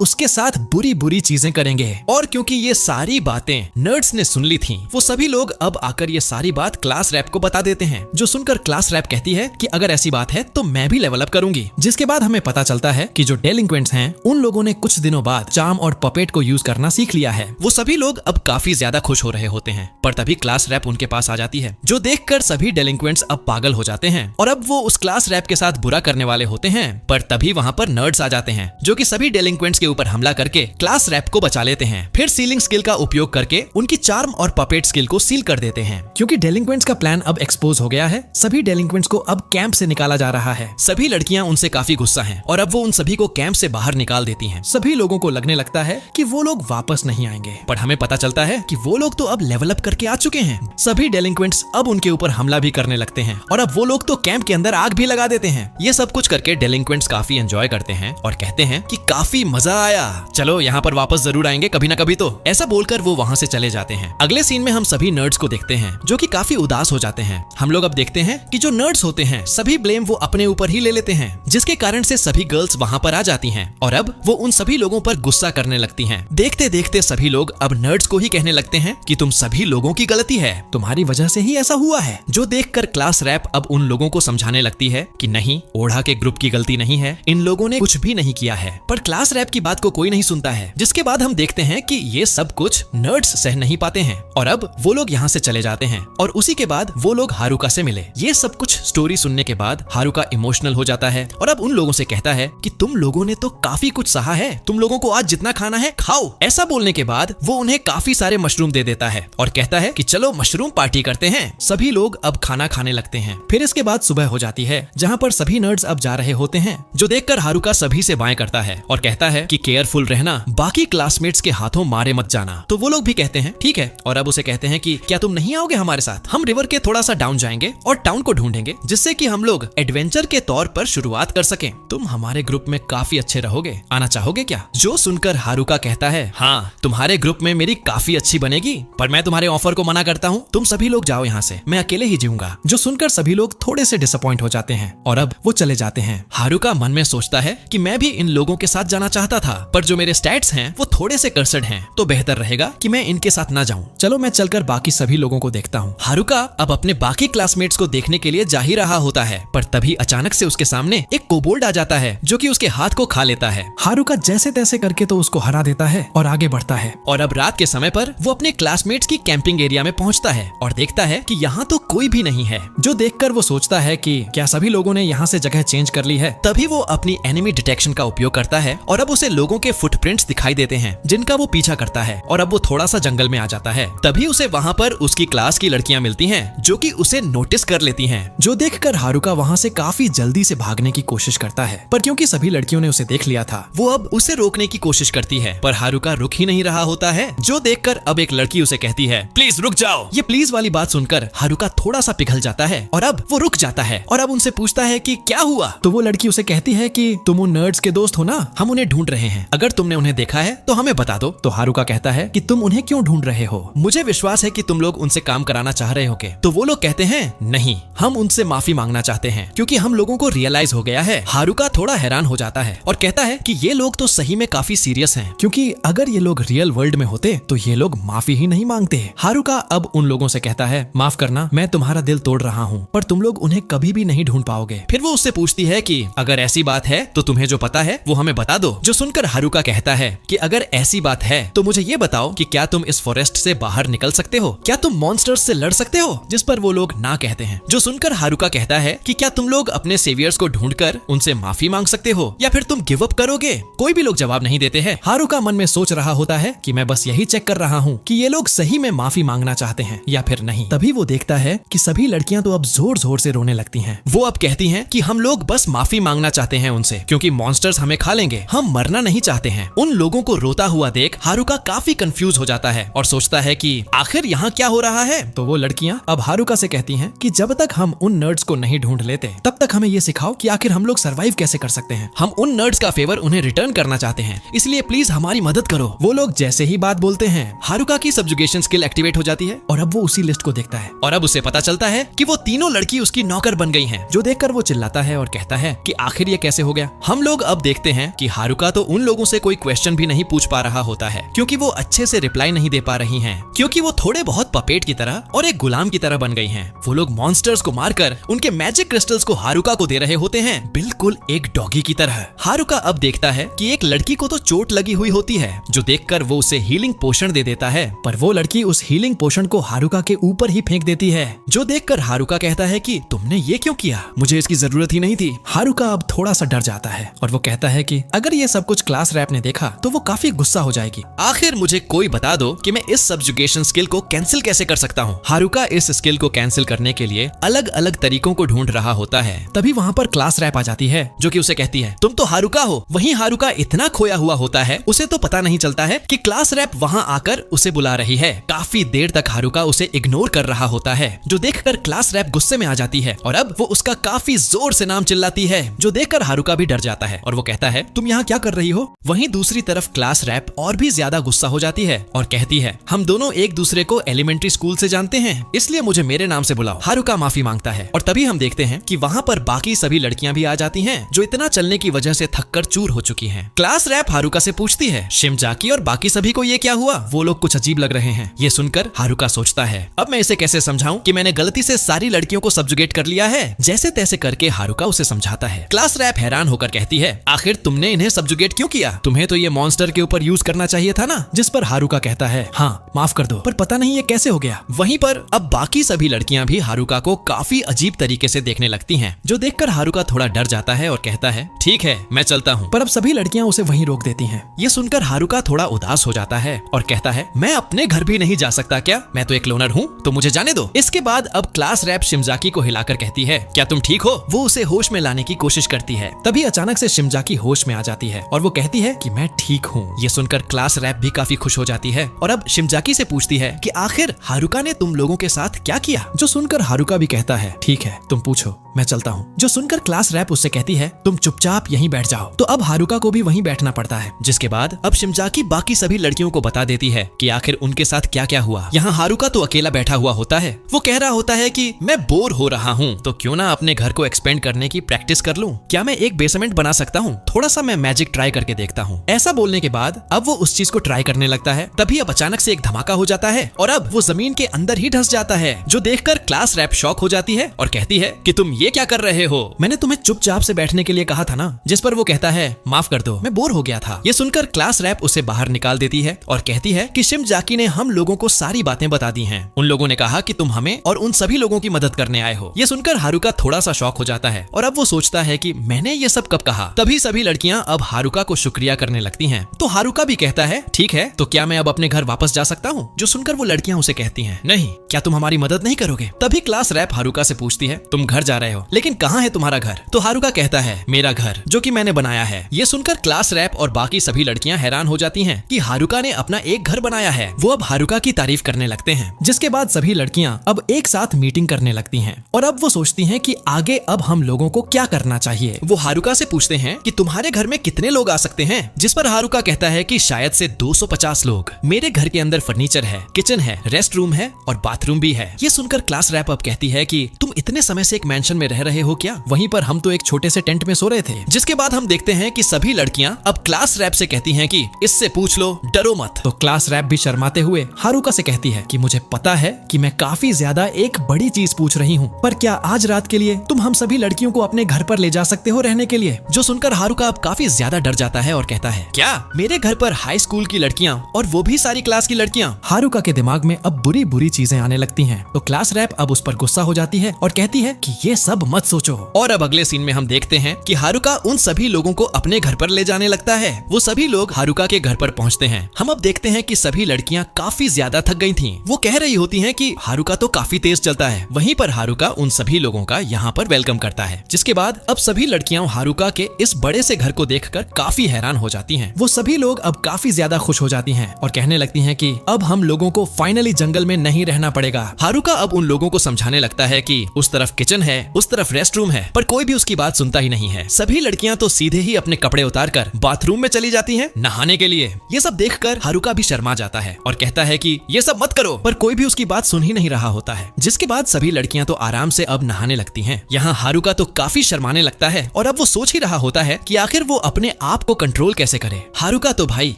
उसके साथ बुरी बुरी चीजें करेंगे। और क्योंकि ये सारी बातें नर्ड्स ने सुन ली थीं, वो सभी लोग अब आकर ये सारी बात क्लास रैप को बता देते हैं, जो सुनकर क्लास रैप कहती है कि अगर ऐसी बात है तो मैं भी लेवल अप करूंगी। जिसके बाद हमें पता चलता है कि जो डेलिंक्वेंट्स हैं उन लोगों ने कुछ दिनों बाद चार्म और पपेट को यूज करना सीख लिया है। वो सभी लोग अब काफी ज्यादा खुश हो रहे होते हैं, पर तभी क्लास रैप उनके पास आ जाती है, जो देखकर सभी डेलिंक्वेंट्स अब पागल हो जाते हैं और अब वो उस क्लास रैप के साथ बुरा करने वाले होते हैं। पर तभी वहाँ पर नर्ड्स आ जाते हैं, जो कि सभी डेलिंक्वेंट्स के ऊपर हमला करके क्लास रैप को बचा लेते हैं। फिर सीलिंग स्किल का उपयोग करके उनकी चार्म और पपेट स्किल को सील कर देते हैं। क्योंकि डेलिंक्वेंट्स का प्लान अब एक्सपोज हो गया है, सभी डेलिंक्वेंट्स को अब कैंप से निकाला जा रहा है। सभी लड़कियां उनसे काफी गुस्सा हैं और अब वो उन सभी को कैंप से बाहर निकाल देती हैं। सभी लोगों को लगने लगता है कि वो लोग वापस नहीं आएंगे, पर हमें पता चलता है कि वो लोग तो अब लेवल अप करके आ चुके हैं। सभी डेलिंक्वेंट्स अब उनके ऊपर हमला भी करने लगते हैं और अब वो लोग तो कैंप के अंदर आग भी लगा देते हैं। ये सब कुछ करके डेलिंक्वेंट्स काफी एंजॉय करते हैं और कहते हैं कि काफी मजा आया, चलो यहाँ पर वापस जरूर आएंगे कभी ना कभी तो। ऐसा बोलकर वो वहाँ से चले जाते हैं। अगले सीन में हम सभी नर्ड्स को देखते हैं, जो कि काफी उदास हो जाते हैं। हम लोग अब देखते हैं कि जो नर्ड्स होते हैं सभी ब्लेम वो अपने ऊपर ही ले लेते हैं, जिसके कारण से सभी गर्ल्स वहाँ पर आ जाती हैं और अब वो उन सभी लोगों पर गुस्सा करने लगती हैं। देखते देखते सभी लोग अब नर्ड्स को ही कहने लगते हैं कि तुम सभी लोगों की गलती है, तुम्हारी वजह से ही ऐसा हुआ है। जो देखकर क्लास रैप अब उन लोगों को समझाने लगती है कि नहीं, ओढ़ा के ग्रुप की गलती नहीं है, इन लोगों ने कुछ भी नहीं किया है। पर क्लास रैप की बात को कोई नहीं सुनता है, जिसके बाद हम देखते हैं कि ये सब कुछ नर्ड्स सह नहीं पाते हैं और अब वो लोग यहाँ से चले जाते हैं। और उसी के बाद वो लोग हारुका से मिले। ये सब कुछ स्टोरी सुनने के बाद हारुका इमोशनल हो जाता है और अब उन लोगों से कहता है कि तुम लोगों ने तो काफी कुछ सहा है, तुम लोगों को आज जितना खाना है खाओ। ऐसा बोलने के बाद वो उन्हें काफी सारे मशरूम दे देता है और कहता है कि चलो मशरूम पार्टी करते हैं। सभी लोग अब खाना खाने लगते हैं। फिर इसके बाद सुबह हो जाती है, जहाँ पर सभी नर्ड्स अब जा रहे होते हैं, जो देखकर हारुका सभी से बाएं करता है और कहता है कि केयरफुल रहना, बाकी क्लासमेट्स के हाथों मारे मत जाना। तो वो लोग भी कहते हैं ठीक है, और अब उसे कहते हैं कि क्या तुम नहीं आओगे हमारे साथ? हम रिवर के थोड़ा सा डाउन जाएंगे और टाउन को ढूंढेंगे, जिससे कि हम लोग एडवेंचर के तौर पर शुरुआत कर सकें। तुम हमारे ग्रुप में काफी अच्छे रहोगे, आना चाहोगे क्या? जो सुनकर हारुका कहता है हाँ, तुम्हारे ग्रुप में मेरी काफी अच्छी बनेगी, पर मैं तुम्हारे ऑफर को मना करता हूँ, तुम सभी लोग जाओ यहाँ से, मैं अकेले ही जीऊंगा। जो सुनकर सभी लोग थोड़े से डिसअपॉइंट हो जाते हैं और अब वो चले जाते हैं। हारुका मन में सोचता है कि मैं भी इन लोगों के साथ जाना चाहता था, पर जो मेरे स्टैट्स हैं वो थोड़े से कर्सड हैं, तो बेहतर रहेगा कि मैं इनके साथ ना जाऊं। चलो मैं चलकर बाकी सभी लोगों को देखता हूँ। हारुका अब अपने बाकी क्लासमेट्स को देखने के लिए जा ही रहा होता है, पर तभी अचानक से उसके सामने एक कोबोल्ड आ जाता है, जो कि उसके हाथ को खा लेता है। हारुका जैसे तैसे करके तो उसको हरा देता है और आगे बढ़ता है। और अब रात के समय पर वो अपने क्लासमेट्स की कैंपिंग एरिया में पहुंचता है और देखता है कि यहाँ तो कोई भी नहीं है। जो देखकर वो सोचता है कि क्या सभी लोगों ने यहाँ से जगह चेंज कर ली है। तभी वो अपनी एनिमी डिटेक्शन का उपयोग करता है और अब उसे लोगों के फुटप्रिंट्स दिखाई देते हैं, जिनका वो पीछा करता है और अब वो थोड़ा सा जंगल में आ जाता है। तभी उसे वहाँ पर उसकी क्लास की लड़कियां मिलती हैं, जो कि उसे नोटिस कर लेती हैं। जो देखकर हारुका वहाँ से काफी जल्दी से भागने की कोशिश करता है, पर क्योंकि सभी लड़कियों ने उसे देख लिया था, वो अब उसे रोकने की कोशिश करती है, पर हारुका रुक ही नहीं रहा होता है। जो देखकर अब एक लड़की उसे कहती है प्लीज रुक जाओ। ये प्लीज वाली बात सुनकर हारुका थोड़ा सा पिघल जाता है और अब वो रुक जाता है और अब उनसे पूछता है कि क्या हुआ। तो वो लड़की उसे कहती है कि तुम उन नर्ड्स के दोस्त हो ना, हम उन्हें ढूंढ रहे हैं, अगर तुमने उन्हें देखा है तो हमें बता दो। तो हारुका कहता है कि तुम उन्हें क्यों ढूंढ रहे हो, मुझे विश्वास है कि तुम लोग उनसे काम कराना चाह रहे होगे। तो वो लोग कहते हैं नहीं, हम उनसे माफी मांगना चाहते हैं, क्योंकि हम लोगों को रियलाइज हो गया है। हारुका थोड़ा हैरान हो जाता है और कहता है कि ये लोग तो सही में काफी सीरियस हैं, क्योंकि अगर ये लोग रियल वर्ल्ड में होते तो ये लोग माफी ही नहीं मांगते। हारुका अब उन लोगों से कहता है माफ करना, मैं तुम्हारा दिल तोड़ रहा हूँ, पर तुम लोग उन्हें कभी भी नहीं ढूंढ पाओगे। फिर वो उससे पूछती है कि अगर ऐसी बात है तो तुम्हें जो पता है वो हमें बता दो। जो सुनकर हारुका कहता है कि अगर अगर ऐसी बात है तो मुझे ये बताओ कि क्या तुम इस फॉरेस्ट से बाहर निकल सकते हो? क्या तुम मॉन्स्टर्स से लड़ सकते हो? जिस पर वो लोग ना कहते हैं। जो सुनकर हारुका कहता है कि क्या तुम लोग अपने सेवियर्स को ढूंढकर उनसे माफी मांग सकते हो या फिर तुम गिव अप करोगे? कोई भी लोग जवाब नहीं देते हैं। हारुका मन में सोच रहा होता है कि मैं बस यही चेक कर रहा हूँ कि ये लोग सही में माफी मांगना चाहते हैं या फिर नहीं। तभी वो देखता है कि सभी लड़कियां तो अब जोर जोर से रोने लगती हैं। वो अब कहती हैं कि हम लोग बस माफी मांगना चाहते हैं उनसे, क्योंकि मॉन्स्टर्स हमें खा लेंगे, हम मरना नहीं चाहते हैं। उन लोगों को रोता हुआ देख हारुका काफी कंफ्यूज हो जाता है और सोचता है कि आखिर यहाँ क्या हो रहा है। तो वो लड़कियां अब हारुका से कहती हैं कि जब तक हम उन नर्ड्स को नहीं ढूंढ लेते तब तक हमें ये सिखाओ कि आखिर हम लोग सरवाइव कैसे कर सकते हैं। हम उन नर्ड्स का फेवर उन्हें रिटर्न करना चाहते हैं, इसलिए प्लीज हमारी मदद करो। वो लोग जैसे ही बात बोलते हैं हारुका की सब्जुगेशन स्किल एक्टिवेट हो जाती है और अब वो उसी लिस्ट को देखता है और अब उसे पता चलता है कि वो तीनों लड़की उसकी नौकर बन गई हैं। जो देखकर वो चिल्लाता है और कहता है कि आखिर ये कैसे हो गया। हम लोग अब देखते हैं कि हारुका तो उन लोगों से कोई क्वेश्चन भी नहीं पूछ पा रहा होता है, क्योंकि वो अच्छे से रिप्लाई नहीं दे पा रही हैं, क्योंकि वो थोड़े बहुत पपेट की तरह और एक गुलाम की तरह बन गई हैं। वो लोग मॉन्स्टर्स को मारकर उनके मैजिक क्रिस्टल्स को हारुका को दे रहे होते हैं, बिल्कुल एक डॉगी की तरह। हारुका अब देखता है कि एक लड़की को तो चोट लगी हुई होती है, जो देखकर वो उसे हीलिंग पोशन दे देता है, पर वो लड़की उस हीलिंग पोशन को हारुका के ऊपर ही फेंक देती है। जो देखकर हारुका कहता है कि तुमने ये क्यों किया, मुझे इसकी जरूरत ही नहीं थी। हारुका अब थोड़ा सा डर जाता है और वो कहता है कि अगर ये सब कुछ क्लास रैप ने देखा तो वो काफी गुस्सा हो जाएगी। आखिर मुझे कोई बता दो कि मैं इस सब्जुगेशन स्किल को कैंसिल कैसे कर सकता हूँ। हारुका इस स्किल को कैंसिल करने के लिए अलग अलग तरीकों को ढूंढ रहा होता है। तभी वहाँ पर क्लास रैप आ जाती है, जो कि उसे कहती है तुम तो हारुका हो। वहीं हारुका इतना खोया हुआ होता है उसे तो पता नहीं चलता है कि क्लास रैप वहाँ आकर उसे बुला रही है। काफी देर तक हारुका उसे इग्नोर कर रहा होता है, जो देखकर क्लास रैप गुस्से में आ जाती है और अब वो उसका काफी जोर से नाम चिल्लाती है, जो देखकर हारुका भी डर जाता है और वो कहता है तुम यहाँ क्या कर रही हो। वहीं दूसरी तरफ क्लास रैप और भी ज्यादा गुस्सा हो जाती है और कहती है हम दोनों एक दूसरे को एलिमेंट्री स्कूल से जानते हैं, इसलिए मुझे मेरे नाम से बुलाओ। हारुका माफी मांगता है और तभी हम देखते हैं कि वहाँ पर बाकी सभी लड़कियां भी आ जाती हैं, जो इतना चलने की वजह से थककर चूर हो चुकी हैं। क्लास रैप हारुका से पूछती है शिमजाकी और बाकी सभी को ये क्या हुआ, वो लोग कुछ अजीब लग रहे हैं। ये सुनकर हारुका सोचता है अब मैं इसे कैसे समझाऊं कि मैंने गलती से सारी लड़कियों को सब्जुगेट कर लिया है। जैसे तैसे करके हारुका उसे समझाता है। क्लास रैप हैरान होकर कहती है आखिर तुमने इन्हें सब्जुगेट क्यों किया, तुम्हें तो ये मॉन्स्टर के ऊपर यूज करना चाहिए था ना। जिस पर हारुका कहता है हाँ माफ कर दो, पर पता नहीं ये कैसे हो गया। वहीं पर अब बाकी सभी लड़कियां भी हारुका को काफी अजीब तरीके से देखने लगती हैं, जो देखकर हारुका थोड़ा डर जाता है और कहता है ठीक है मैं चलता हूँ। पर अब सभी लड़कियां उसे वहीं रोक देती हैं। ये सुनकर हारुका थोड़ा उदास हो जाता है और कहता है मैं अपने घर भी नहीं जा सकता क्या, मैं तो एक लोनर हूँ, तो मुझे जाने दो। इसके बाद अब क्लास रैप शिमजाकी को हिलाकर कहती है क्या तुम ठीक हो। वो उसे होश में लाने की कोशिश करती है। तभी अचानक से शिमजाकी होश में आ जाती है और वो कहती है कि मैं ठीक हूँ। ये सुनकर क्लास रैप भी काफी खुश हो जाती है और अब शिमजाकी से पूछती है कि आखिर हारुका ने तुम लोगों के साथ क्या किया। जो सुनकर हारुका भी कहता है ठीक है तुम पूछो, मैं चलता हूँ। जो सुनकर क्लास रैप उससे कहती है तुम चुपचाप यहीं बैठ जाओ। तो अब हारुका को भी वहीं बैठना पड़ता है। जिसके बाद अब शिमजाकी बाकी सभी लड़कियों को बता देती है कि आखिर उनके साथ क्या क्या हुआ। यहाँ हारुका तो अकेला बैठा हुआ होता है। वो कह रहा होता है कि मैं बोर हो रहा हूँ, तो क्यों ना अपने घर को एक्सपेंड करने की प्रैक्टिस कर लूं। क्या मैं एक बेसमेंट बना सकता हूँ, थोड़ा सा मैं मैजिक ट्राई करके देखता हूँ। ऐसा बोलने के बाद अब वो उस चीज को ट्राई करने लगता है। तभी अब अचानक से एक धमाका हो जाता है और अब वो जमीन के अंदर ही धंस जाता है, जो देखकर क्लास रैप शॉक हो जाती है और कहती है कि तुम ये क्या कर रहे हो, मैंने तुम्हें चुपचाप से बैठने के लिए कहा था ना। जिस पर वो कहता है माफ कर दो, मैं बोर हो गया था। ये सुनकर क्लास रैप उसे बाहर निकाल देती है और कहती है कि शिमजाकी ने हम लोगों को सारी बातें बता दी हैं। उन लोगों ने कहा कि तुम हमें और उन सभी लोगों की मदद करने आए हो। ये सुनकर हारुका थोड़ा सा शॉक हो जाता है और अब वो सोचता है कि मैंने ये सब कब कहा। तभी सभी लड़कियां अब हारुका को शुक्रिया करने लगती हैं। तो हारुका भी कहता है ठीक है, तो क्या मैं अब अपने घर वापस जा सकता हूँ। जो सुनकर वो लड़कियां उसे कहती हैं नहीं, क्या तुम हमारी मदद नहीं करोगे। तभी क्लास रैप हारुका से पूछती है तुम घर जा रहे हो, लेकिन कहाँ है तुम्हारा घर। तो हारुका कहता है मेरा घर जो कि मैंने बनाया है। ये सुनकर क्लास रैप और बाकी सभी लड़कियां हैरान हो जाती हैं कि हारुका ने अपना एक घर बनाया है। वो अब हारुका की तारीफ करने लगते हैं। जिसके बाद सभी लड़कियां अब एक साथ मीटिंग करने लगती हैं और अब वो सोचती हैं कि आगे अब हम लोगों को क्या करना चाहिए। वो हारुका से पूछते हैं कि तुम्हारे घर में कितने लोग आ सकते हैं। जिस पर हारुका कहता है कि शायद से 250 लोग। मेरे घर के अंदर फर्नीचर है, किचन है, रेस्ट रूम है और बाथरूम भी है। ये सुनकर क्लास रैप अब कहती है कि तुम इतने समय से एक मैंशन में रह रहे हो क्या, वहीं पर हम तो एक छोटे से टेंट में सो रहे थे। जिसके बाद हम देखते हैं कि सभी लड़कियां अब क्लास रैप से कहती हैं कि इससे पूछ लो, डरो मत। तो क्लास रैप भी शर्माते हुए हारुका से कहती है कि मुझे पता है कि मैं काफी ज्यादा एक बड़ी चीज पूछ रही हूँ, पर क्या आज रात के लिए तुम हम सभी लड़कियों को अपने घर पर ले जा सकते हो रहने के लिए। जो सुनकर हारुका अब काफी ज्यादा डर जाता है और कहता है क्या मेरे घर पर हाई स्कूल की लड़कियां और वो भी सारी क्लास की लड़कियां। हारुका के दिमाग में अब बुरी बुरी चीजें आने लगती हैं। तो क्लास रैप अब उस पर गुस्सा हो जाती है और कहती है कि ये सब मत सोचो। और अब अगले सीन में हम देखते हैं कि हारुका उन सभी लोगों को अपने घर पर ले जाने लगता है। वो सभी लोग हारुका के घर पर पहुंचते हैं। हम अब देखते हैं कि सभी लड़कियां काफी ज्यादा थक गई थीं। वो कह रही होती हैं कि हारुका तो काफी तेज चलता है। वहीं पर हारुका उन सभी लोगों का यहाँ पर वेलकम करता है। जिसके बाद अब सभी लड़कियां हारुका के इस बड़े से घर को देखकर काफी हैरान हो जाती हैं। वो सभी लोग अब काफी ज्यादा खुश हो जाती हैं और कहने लगती हैं कि अब हम लोगों को फाइनली जंगल में नहीं रहना पड़ेगा। हारुका अब उन लोगों को समझाने लगता है कि उस तरफ किचन है, उस तरफ रेस्ट रूम है, पर कोई भी उसकी बात सुनता ही नहीं है। सभी लड़कियां तो सीधे ही अपने कपड़े उतारकर बाथरूम में चली जाती हैं नहाने के लिए। ये सब देखकर हारुका भी शर्मा जाता है और कहता है कि ये सब मत करो, पर कोई भी उसकी बात सुन ही नहीं रहा होता है। जिसके बाद सभी लड़कियां तो आराम से अब नहाने लगती हैं। यहाँ हारुका तो काफी शर्माने लगता है और अब वो सोच ही रहा होता है कि आखिर वो अपने आप को कंट्रोल कैसे करे। हारुका तो भाई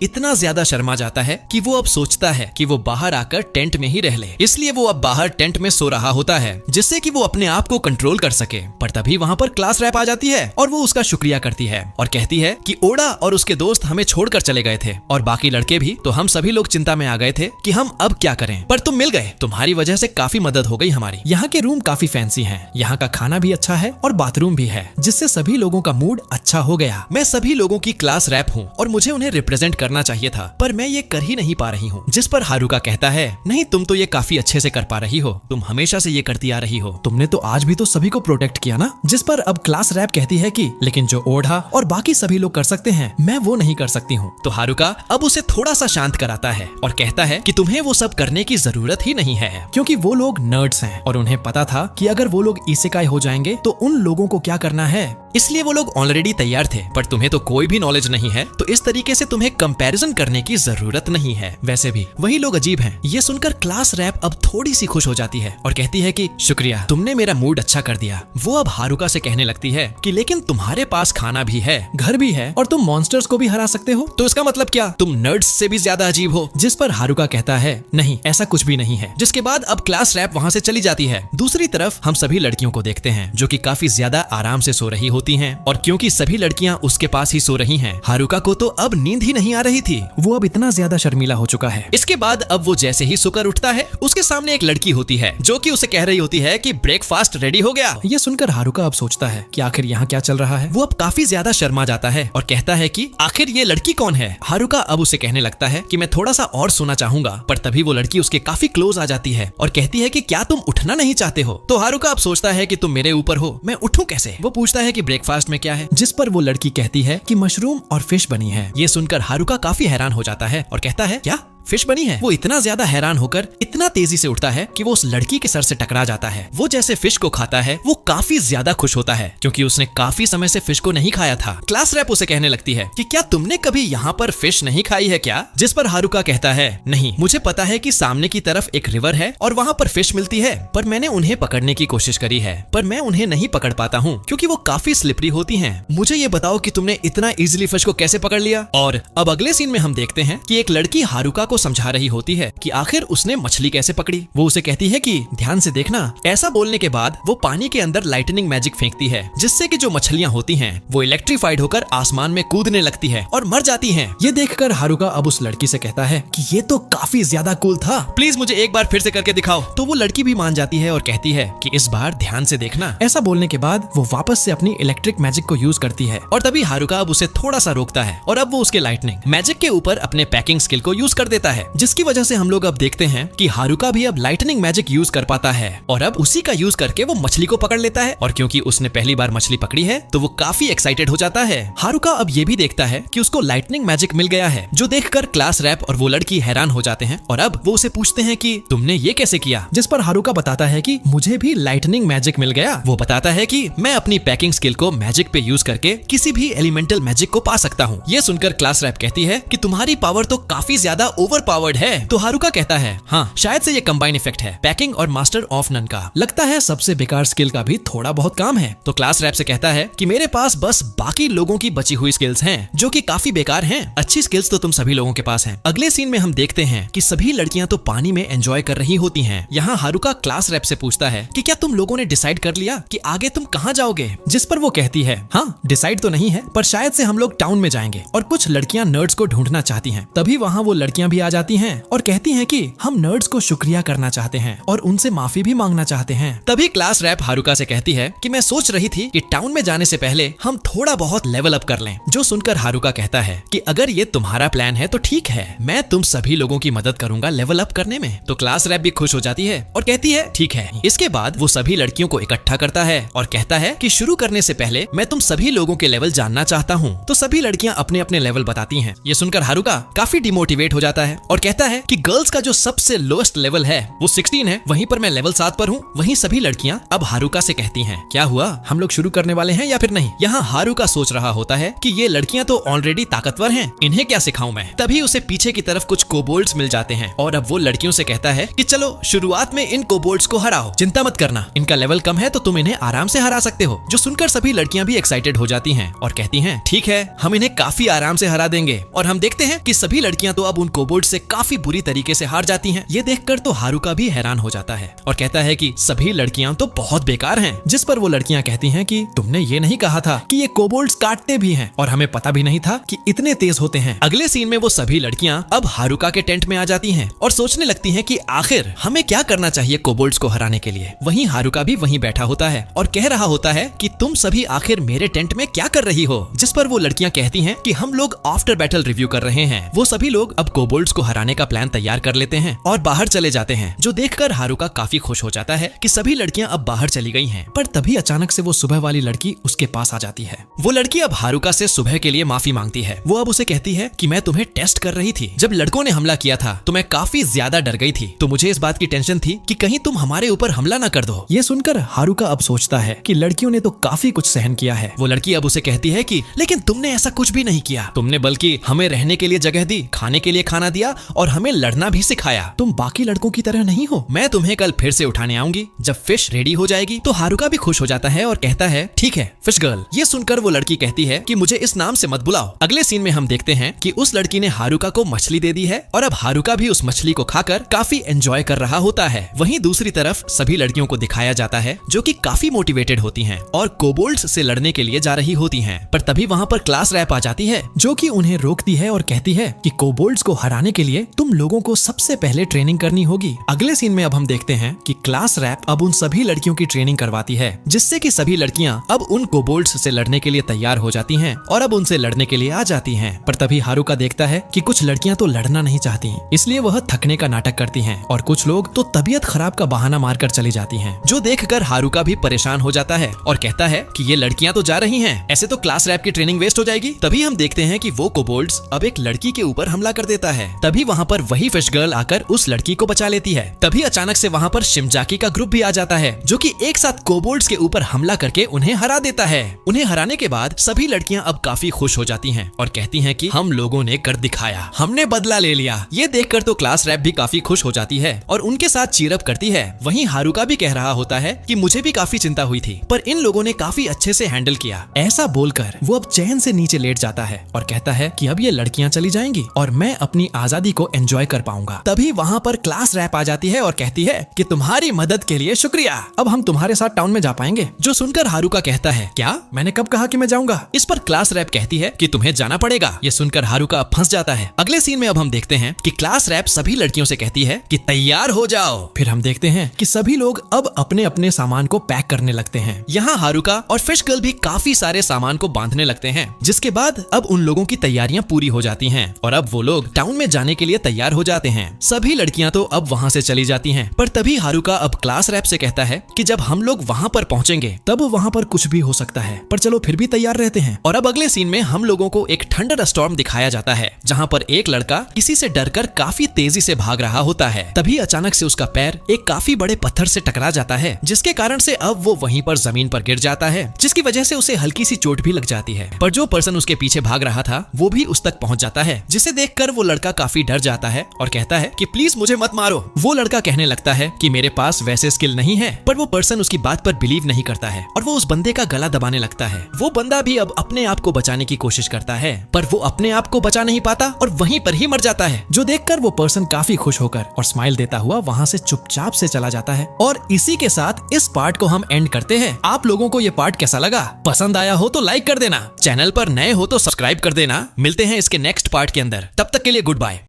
इतना ज्यादा शर्मा जाता है कि वो अब सोचता है कि वो बाहर आकर टेंट में ही रह ले। इसलिए वो अब बाहर टेंट में सो रहा होता है जिससे कि वो अपने आप को कंट्रोल कर सके। पर तभी वहाँ पर क्लास रैप आ जाती है और वो उसका शुक्रिया करती है और कहती है कि ओडा और उसके दोस्त हमें छोड़कर चले गए थे और बाकी लड़के भी, तो हम सभी लोग चिंता में आ गए थे कि हम अब क्या करें, पर तुम मिल गए। तुम्हारी वजह से काफी मदद हो गई हमारी। यहाँ के रूम काफी फैंसी हैं। यहाँ का खाना भी अच्छा है और बाथरूम भी है, जिससे सभी लोगों का मूड अच्छा हो गया। मैं सभी लोगों की क्लास रैप हूँ और मुझे उन्हें रिप्रेजेंट करना चाहिए था, पर मैं ये कर ही नहीं पा रही हूँ। जिस पर हारुका कहता है, नहीं तुम तो ये काफी अच्छे से कर पा रही हो, तुम हमेशा से ये करती आ रही हो, तुमने तो आज भी तो सभी को प्रोटेक्ट किया ना। जिस पर अब क्लास रैप कहती है कि लेकिन जो ओढ़ा और बाकी सभी लोग कर सकते हैं मैं वो नहीं कर सकती हूँ। तो हारुका अब उसे थोड़ा सा शांत कराता है और कहता है कि तुम्हें वो सब करने की जरूरत ही नहीं है, क्योंकि वो लोग नर्ड्स हैं और उन्हें पता था कि अगर वो लोग इसेकाई हो जाएंगे तो उन लोगों को क्या करना है, इसलिए वो लोग ऑलरेडी तैयार थे। पर तुम्हें तो कोई भी नॉलेज नहीं है, तो इस तरीके से तुम्हें कंपैरिजन करने की जरूरत नहीं है। वैसे भी वही लोग अजीब हैं। ये सुनकर क्लास रैप अब थोड़ी सी खुश हो जाती है और कहती है कि शुक्रिया, तुमने मेरा मूड अच्छा कर दिया। वो अब हारुका से कहने लगती है कि लेकिन तुम्हारे पास खाना भी है, घर भी है और तुम मॉन्स्टर्स को भी हरा सकते हो, तो इसका मतलब क्या, तुम नर्ड्स से भी ज्यादा अजीब हो। जिस पर हारुका कहता है नहीं, ऐसा कुछ भी नहीं है। जिसके बाद अब क्लास रैप वहाँ से चली जाती है। दूसरी तरफ हम सभी लड़कियों को देखते हैं जो कि काफी ज्यादा आराम से सो रही होती हैं और क्योंकि सभी लड़कियां उसके पास ही सो रही हैं, हारुका को तो अब नींद ही नहीं आ रही थी। वो अब इतना ज्यादा शर्मीला हो चुका है। इसके बाद अब वो जैसे ही सोकर उठता है, उसके सामने एक लड़की होती है जो कि उसे कह रही होती है कि ब्रेकफास्ट रेडी हो गया। ये सुनकर हारुका अब सोचता है कि आखिर यहाँ क्या चल रहा है। वो अब काफी ज्यादा शर्मा जाता है और कहता है कि आखिर ये लड़की कौन है। हारुका अब उसे कहने लगता है कि मैं थोड़ा सा और सोना चाहूंगा, पर तभी वो लड़की उसके काफी क्लोज आ जाती है और कहती है कि क्या तुम उठना नहीं चाहते हो। तो हारुका अब सोचता है कि तुम मेरे ऊपर हो, मैं उठूं कैसे। वो पूछता है कि ब्रेकफास्ट में क्या है, जिस पर वो लड़की कहती है कि मशरूम और फिश बनी है। ये सुनकर हारुका काफी हैरान हो जाता है और कहता है क्या फिश बनी है। वो इतना ज्यादा हैरान होकर इतना तेजी से उठता है कि वो उस लड़की के सर से टकरा जाता है। वो जैसे फिश को खाता है वो काफी ज्यादा खुश होता है क्योंकि उसने काफी समय से फिश को नहीं खाया था। क्लास रैप उसे कहने लगती है कि क्या तुमने कभी यहाँ पर फिश नहीं खाई है क्या। जिस पर हारुका कहता है नहीं, मुझे पता है कि सामने की तरफ एक रिवर है और वहाँ पर फिश मिलती है, पर मैंने उन्हें पकड़ने की कोशिश करी है, पर मैं उन्हें नहीं पकड़ पाता हूँ क्योंकि वो काफी स्लिपरी होती हैं। मुझे ये बताओ कि तुमने इतना इजिली फिश को कैसे पकड़ लिया। और अब अगले सीन में हम देखते हैं कि एक लड़की हारुका को समझा रही होती है कि आखिर उसने मछली कैसे पकड़ी। वो उसे कहती है कि ध्यान से देखना। ऐसा बोलने के बाद वो पानी के अंदर लाइटनिंग मैजिक फेंकती है, जिससे कि जो मछलियां होती हैं वो इलेक्ट्रीफाइड होकर आसमान में कूदने लगती है और मर जाती हैं। ये देखकर हारुका अब उस लड़की से कहता है कि ये तो काफी ज्यादा कूल था, प्लीज मुझे एक बार फिर से करके दिखाओ। तो वो लड़की भी मान जाती है और कहती है कि इस बार ध्यान से देखना। ऐसा बोलने के बाद वो वापस से अपनी इलेक्ट्रिक मैजिक को यूज करती है और तभी हारुका अब उसे थोड़ा सा रोकता है और अब वो उसके लाइटनिंग मैजिक के ऊपर अपने पैकिंग स्किल को यूज कर देता है, जिसकी वजह से हम लोग अब देखते हैं कि हारुका भी अब लाइटनिंग मैजिक यूज कर पाता है और अब उसी का यूज करके वो मछली को पकड़ लेता है। और क्योंकि उसने पहली बार मछली पकड़ी है तो वो काफी एक्साइटेड हो जाता है। हारुका अब ये भी देखता है कि उसको लाइटनिंग मैजिक मिल गया है, जो देखकर क्लास रैप और वो लड़की हैरान हो जाते हैं और अब वो उसे पूछते हैं कि तुमने ये कैसे किया। जिस पर हारुका बताता है कि मुझे भी लाइटनिंग मैजिक मिल गया। वो बताता है कि मैं अपनी पैकिंग स्किल को मैजिक पे यूज करके किसी भी एलिमेंटल मैजिक को पा सकता हूँ। ये सुनकर क्लास रैप कहती है कि तुम्हारी पावर तो काफी ज्यादा ओवर पावर्ड है। तो हारुका कहता है हाँ शायद से ये कंबाइन इफेक्ट है पैकिंग और मास्टर ऑफ नन का। लगता है सबसे बेकार स्किल का भी थोड़ा बहुत काम है। तो क्लास रैप से कहता है कि मेरे पास बस बाकी लोगों की बची हुई स्किल्स हैं जो कि काफी बेकार हैं। अच्छी स्किल्स तो तुम सभी लोगों के पास हैं। अगले सीन में हम देखते हैं कि सभी लड़कियां तो पानी में एंजॉय कर रही होती हैं। यहाँ हारुका क्लास रैप से पूछता है कि क्या तुम लोगों ने डिसाइड कर लिया कि आगे तुम कहाँ जाओगे, जिस पर वो कहती है हाँ डिसाइड तो नहीं है पर शायद से हम लोग टाउन में जाएंगे और कुछ लड़कियां नर्ड्स को ढूंढना चाहती हैं। तभी वहाँ वो लड़कियां भी आ जाती हैं और कहती हैं कि हम नर्ड्स को शुक्रिया करना चाहते हैं और उनसे माफी भी मांगना चाहते हैं। तभी क्लास रैप हारुका से कहती है कि मैं सोच रही थी कि टाउन में जाने से पहले हम थोड़ा बहुत लेवल अप कर लें। जो सुनकर हारुका कहता है कि अगर ये तुम्हारा प्लान है तो ठीक है, मैं तुम सभी लोगों की मदद करूंगा लेवल अप करने में। तो क्लास रैप भी खुश हो जाती है और कहती है ठीक है। इसके बाद वो सभी लड़कियों को इकट्ठा करता है और कहता है कि शुरू करने से पहले मैं तुम सभी लोगों के लेवल जानना चाहता हूँ। तो सभी लड़कियां अपने अपने लेवल बताती हैं। ये सुनकर हारुका काफी डिमोटिवेट हो जाता है और कहता है कि गर्ल्स का जो सबसे लोएस्ट लेवल है वो 16 है, वहीं पर मैं लेवल 7 पर हूँ। वहीं सभी लड़कियां अब हारुका से कहती हैं क्या हुआ, हम लोग शुरू करने वाले हैं या फिर नहीं। यहाँ हारुका सोच रहा होता है कि ये लड़कियां तो ऑलरेडी ताकतवर हैं, इन्हें क्या सिखाऊं मैं। तभी उसे पीछे की तरफ कुछ कोबोल्ड्स मिल जाते हैं और अब वो लड़कियों से कहता है कि चलो शुरुआत में इन कोबोल्ड्स को हराओ, चिंता मत करना, इनका लेवल कम है तो तुम इन्हें आराम से हरा सकते हो। जो सुनकर सभी लड़कियां भी एक्साइटेड हो जाती हैं और कहती हैं ठीक है, हम इन्हें काफी आराम से हरा देंगे। और हम देखते हैं कि सभी लड़कियां तो अब उन कोबोल्ड से काफी बुरी तरीके से हार जाती हैं। ये देखकर तो हारुका भी हैरान हो जाता है और कहता है कि सभी लड़कियां तो बहुत बेकार हैं। जिस पर वो लड़कियां कहती हैं कि तुमने ये नहीं कहा था कि ये कोबोल्ड्स काटते भी हैं और हमें पता भी नहीं था कि इतने तेज होते हैं। अगले सीन में वो सभी लड़कियां अब हारुका के टेंट में आ जाती हैं और सोचने लगती हैं कि आखिर हमें क्या करना चाहिए कोबोल्ड्स को हराने के लिए। वहीं हारुका भी वहीं बैठा होता है और कह रहा होता है कि तुम सभी आखिर मेरे टेंट में क्या कर रही हो। जिस पर वो लड़कियां कहती हैं कि हम लोग आफ्टर बैटल रिव्यू कर रहे हैं। वो सभी लोग अब कोबोल्ड्स को हराने का प्लान तैयार कर लेते हैं और बाहर चले जाते हैं। जो देखकर हारुका काफी खुश हो जाता है कि सभी लड़कियां अब बाहर चली गई हैं। पर तभी अचानक से वो सुबह वाली लड़की उसके पास आ जाती है। वो लड़की अब हारुका से सुबह के लिए माफी मांगती है। वो अब उसे कहती है कि मैं तुम्हें टेस्ट कर रही थी, जब लड़कों ने हमला किया था तो मैं काफी ज्यादा डर गई थी, तो मुझे इस बात की टेंशन थी कि कहीं तुम हमारे ऊपर हमला न कर दो। ये सुनकर हारुका अब सोचता है कि लड़कियों ने तो काफी कुछ सहन किया है। वो लड़की अब उसे कहती है कि लेकिन तुमने ऐसा कुछ भी नहीं किया, तुमने बल्कि हमें रहने के लिए जगह दी, खाने के लिए खाना दिया और हमें लड़ना भी सिखाया। तुम बाकी लड़कों की तरह नहीं हो। मैं तुम्हें कल फिर से उठाने आऊंगी जब फिश रेडी हो जाएगी। तो हारुका भी खुश हो जाता है और कहता है ठीक है फिश गर्ल। ये सुनकर वो लड़की कहती है कि मुझे इस नाम से मत बुलाओ। अगले सीन में हम देखते हैं कि उस लड़की ने हारुका को मछली दे दी है और अब हारुका भी उस मछली को खाकर काफी एंजॉय कर रहा होता है। वहीं दूसरी तरफ सभी लड़कियों को दिखाया जाता है जो कि काफी मोटिवेटेड होती हैं और कोबोल्ड्स से लड़ने के लिए जा रही होती हैं। पर तभी वहाँ पर क्लास रैप आ जाती है जो कि उन्हें रोकती है और कहती है कि कोबोल्ड्स को हराने के लिए तुम लोगों को सबसे पहले ट्रेनिंग करनी होगी। अगले सीन में अब हम देखते हैं कि क्लास रैप अब उन सभी लड़कियों की ट्रेनिंग करवाती है जिससे कि सभी लड़कियां अब उन कोबोल्ड्स से लड़ने के लिए तैयार हो जाती हैं और अब उनसे लड़ने के लिए आ जाती हैं। पर तभी हारुका देखता है कि कुछ लड़कियां तो लड़ना नहीं चाहती, इसलिए वह थकने का नाटक करती हैं और कुछ लोग तो तबीयत खराब का बहाना मारकर चली जाती हैं। जो देखकर हारुका भी परेशान हो जाता है और कहता है कि ये लड़कियां तो जा रही हैं, ऐसे तो क्लास रैप की ट्रेनिंग वेस्ट हो जाएगी। तभी हम देखते हैं कि वो कोबोल्ड्स अब एक लड़की के ऊपर हमला कर देता है। तभी वहाँ पर वही फिश गर्ल आकर उस लड़की को बचा लेती है। तभी अचानक से वहाँ पर शिमजाकी का ग्रुप भी आ जाता है जो कि एक साथ कोबोल्ड्स के ऊपर हमला करके उन्हें हरा देता है। उन्हें हराने के बाद सभी लड़कियां अब काफी खुश हो जाती हैं और कहती हैं कि हम लोगों ने कर दिखाया, हमने बदला ले लिया। ये देखकर तो क्लास रैप भी काफी खुश हो जाती है और उनके साथ चीरअप करती है। वहीं हारुका भी कह रहा होता है कि मुझे भी काफी चिंता हुई थी पर इन लोगों ने काफी अच्छे से हैंडल किया। ऐसा बोलकर वो अब चैन से नीचे लेट जाता है और कहता है कि अब ये लड़कियां चली जाएंगी और मैं अपनी आजादी को एंजॉय कर पाऊंगा। तभी वहाँ पर क्लास रैप आ जाती है और कहती है कि तुम्हारी मदद के लिए शुक्रिया, अब हम तुम्हारे साथ टाउन में जा पाएंगे। जो सुनकर हारुका कहता है क्या, मैंने कब कहा कि मैं जाऊंगा। इस पर क्लास रैप कहती है कि तुम्हें जाना पड़ेगा। ये सुनकर हारुका फंस जाता है। अगले सीन में अब हम देखते हैं कि क्लास रैप सभी लड़कियों से कहती है कि तैयार हो जाओ। फिर हम देखते हैं कि सभी लोग अब अपने अपने सामान को पैक करने लगते हैं। यहाँ हारुका और फिश गर्ल भी काफी सारे सामान को बांधने लगते हैं, जिसके बाद अब उन लोगों की तैयारियां पूरी हो जाती हैं और अब वो लोग टाउन में जाने के लिए तैयार हो जाते हैं। सभी लड़कियां तो अब वहाँ से चली जाती हैं। पर तभी हारुका अब क्लास रैप से कहता है कि जब हम लोग वहाँ पर पहुँचेंगे तब वहाँ पर कुछ भी हो सकता है, पर चलो फिर भी तैयार रहते हैं। और अब अगले सीन में हम लोगों को एक थंडर स्टॉर्म दिखाया जाता है जहाँ पर एक लड़का किसी से डरकर काफी तेजी से भाग रहा होता है। तभी अचानक से उसका पैर एक काफी बड़े पत्थर से टकरा जाता है, जिसके कारण से अब वो वहीं पर जमीन पर गिर जाता है, जिसकी वजह से उसे हल्की सी चोट भी लग जाती है। पर जो पर्सन उसके पीछे भाग रहा था वो भी उस तक पहुँच जाता है, जिसे देखकर वो लड़का काफी डर जाता है और कहता है कि प्लीज मुझे मुझे मत मारो। वो लड़का कहने लगता है कि मेरे पास वैसे स्किल नहीं है, पर वो पर्सन उसकी बात पर बिलीव नहीं करता है और वो उस बंदे का गला दबाने लगता है। वो बंदा भी अब अपने आप को बचाने की कोशिश करता है, पर वो अपने आप को बचा नहीं पाता और वहीं पर ही मर जाता है, जो देखकर वो पर्सन काफी खुश होकर और स्माइल देता हुआ वहां से चुपचाप से चला जाता है। और इसी के साथ इस पार्ट को हम एंड करते हैं। आप लोगों को ये पार्ट कैसा लगा? पसंद आया हो तो लाइक कर देना, चैनल पर नए हो तो सब्सक्राइब कर देना। मिलते हैं इसके नेक्स्ट पार्ट के अंदर, तब तक के लिए गुड बाय।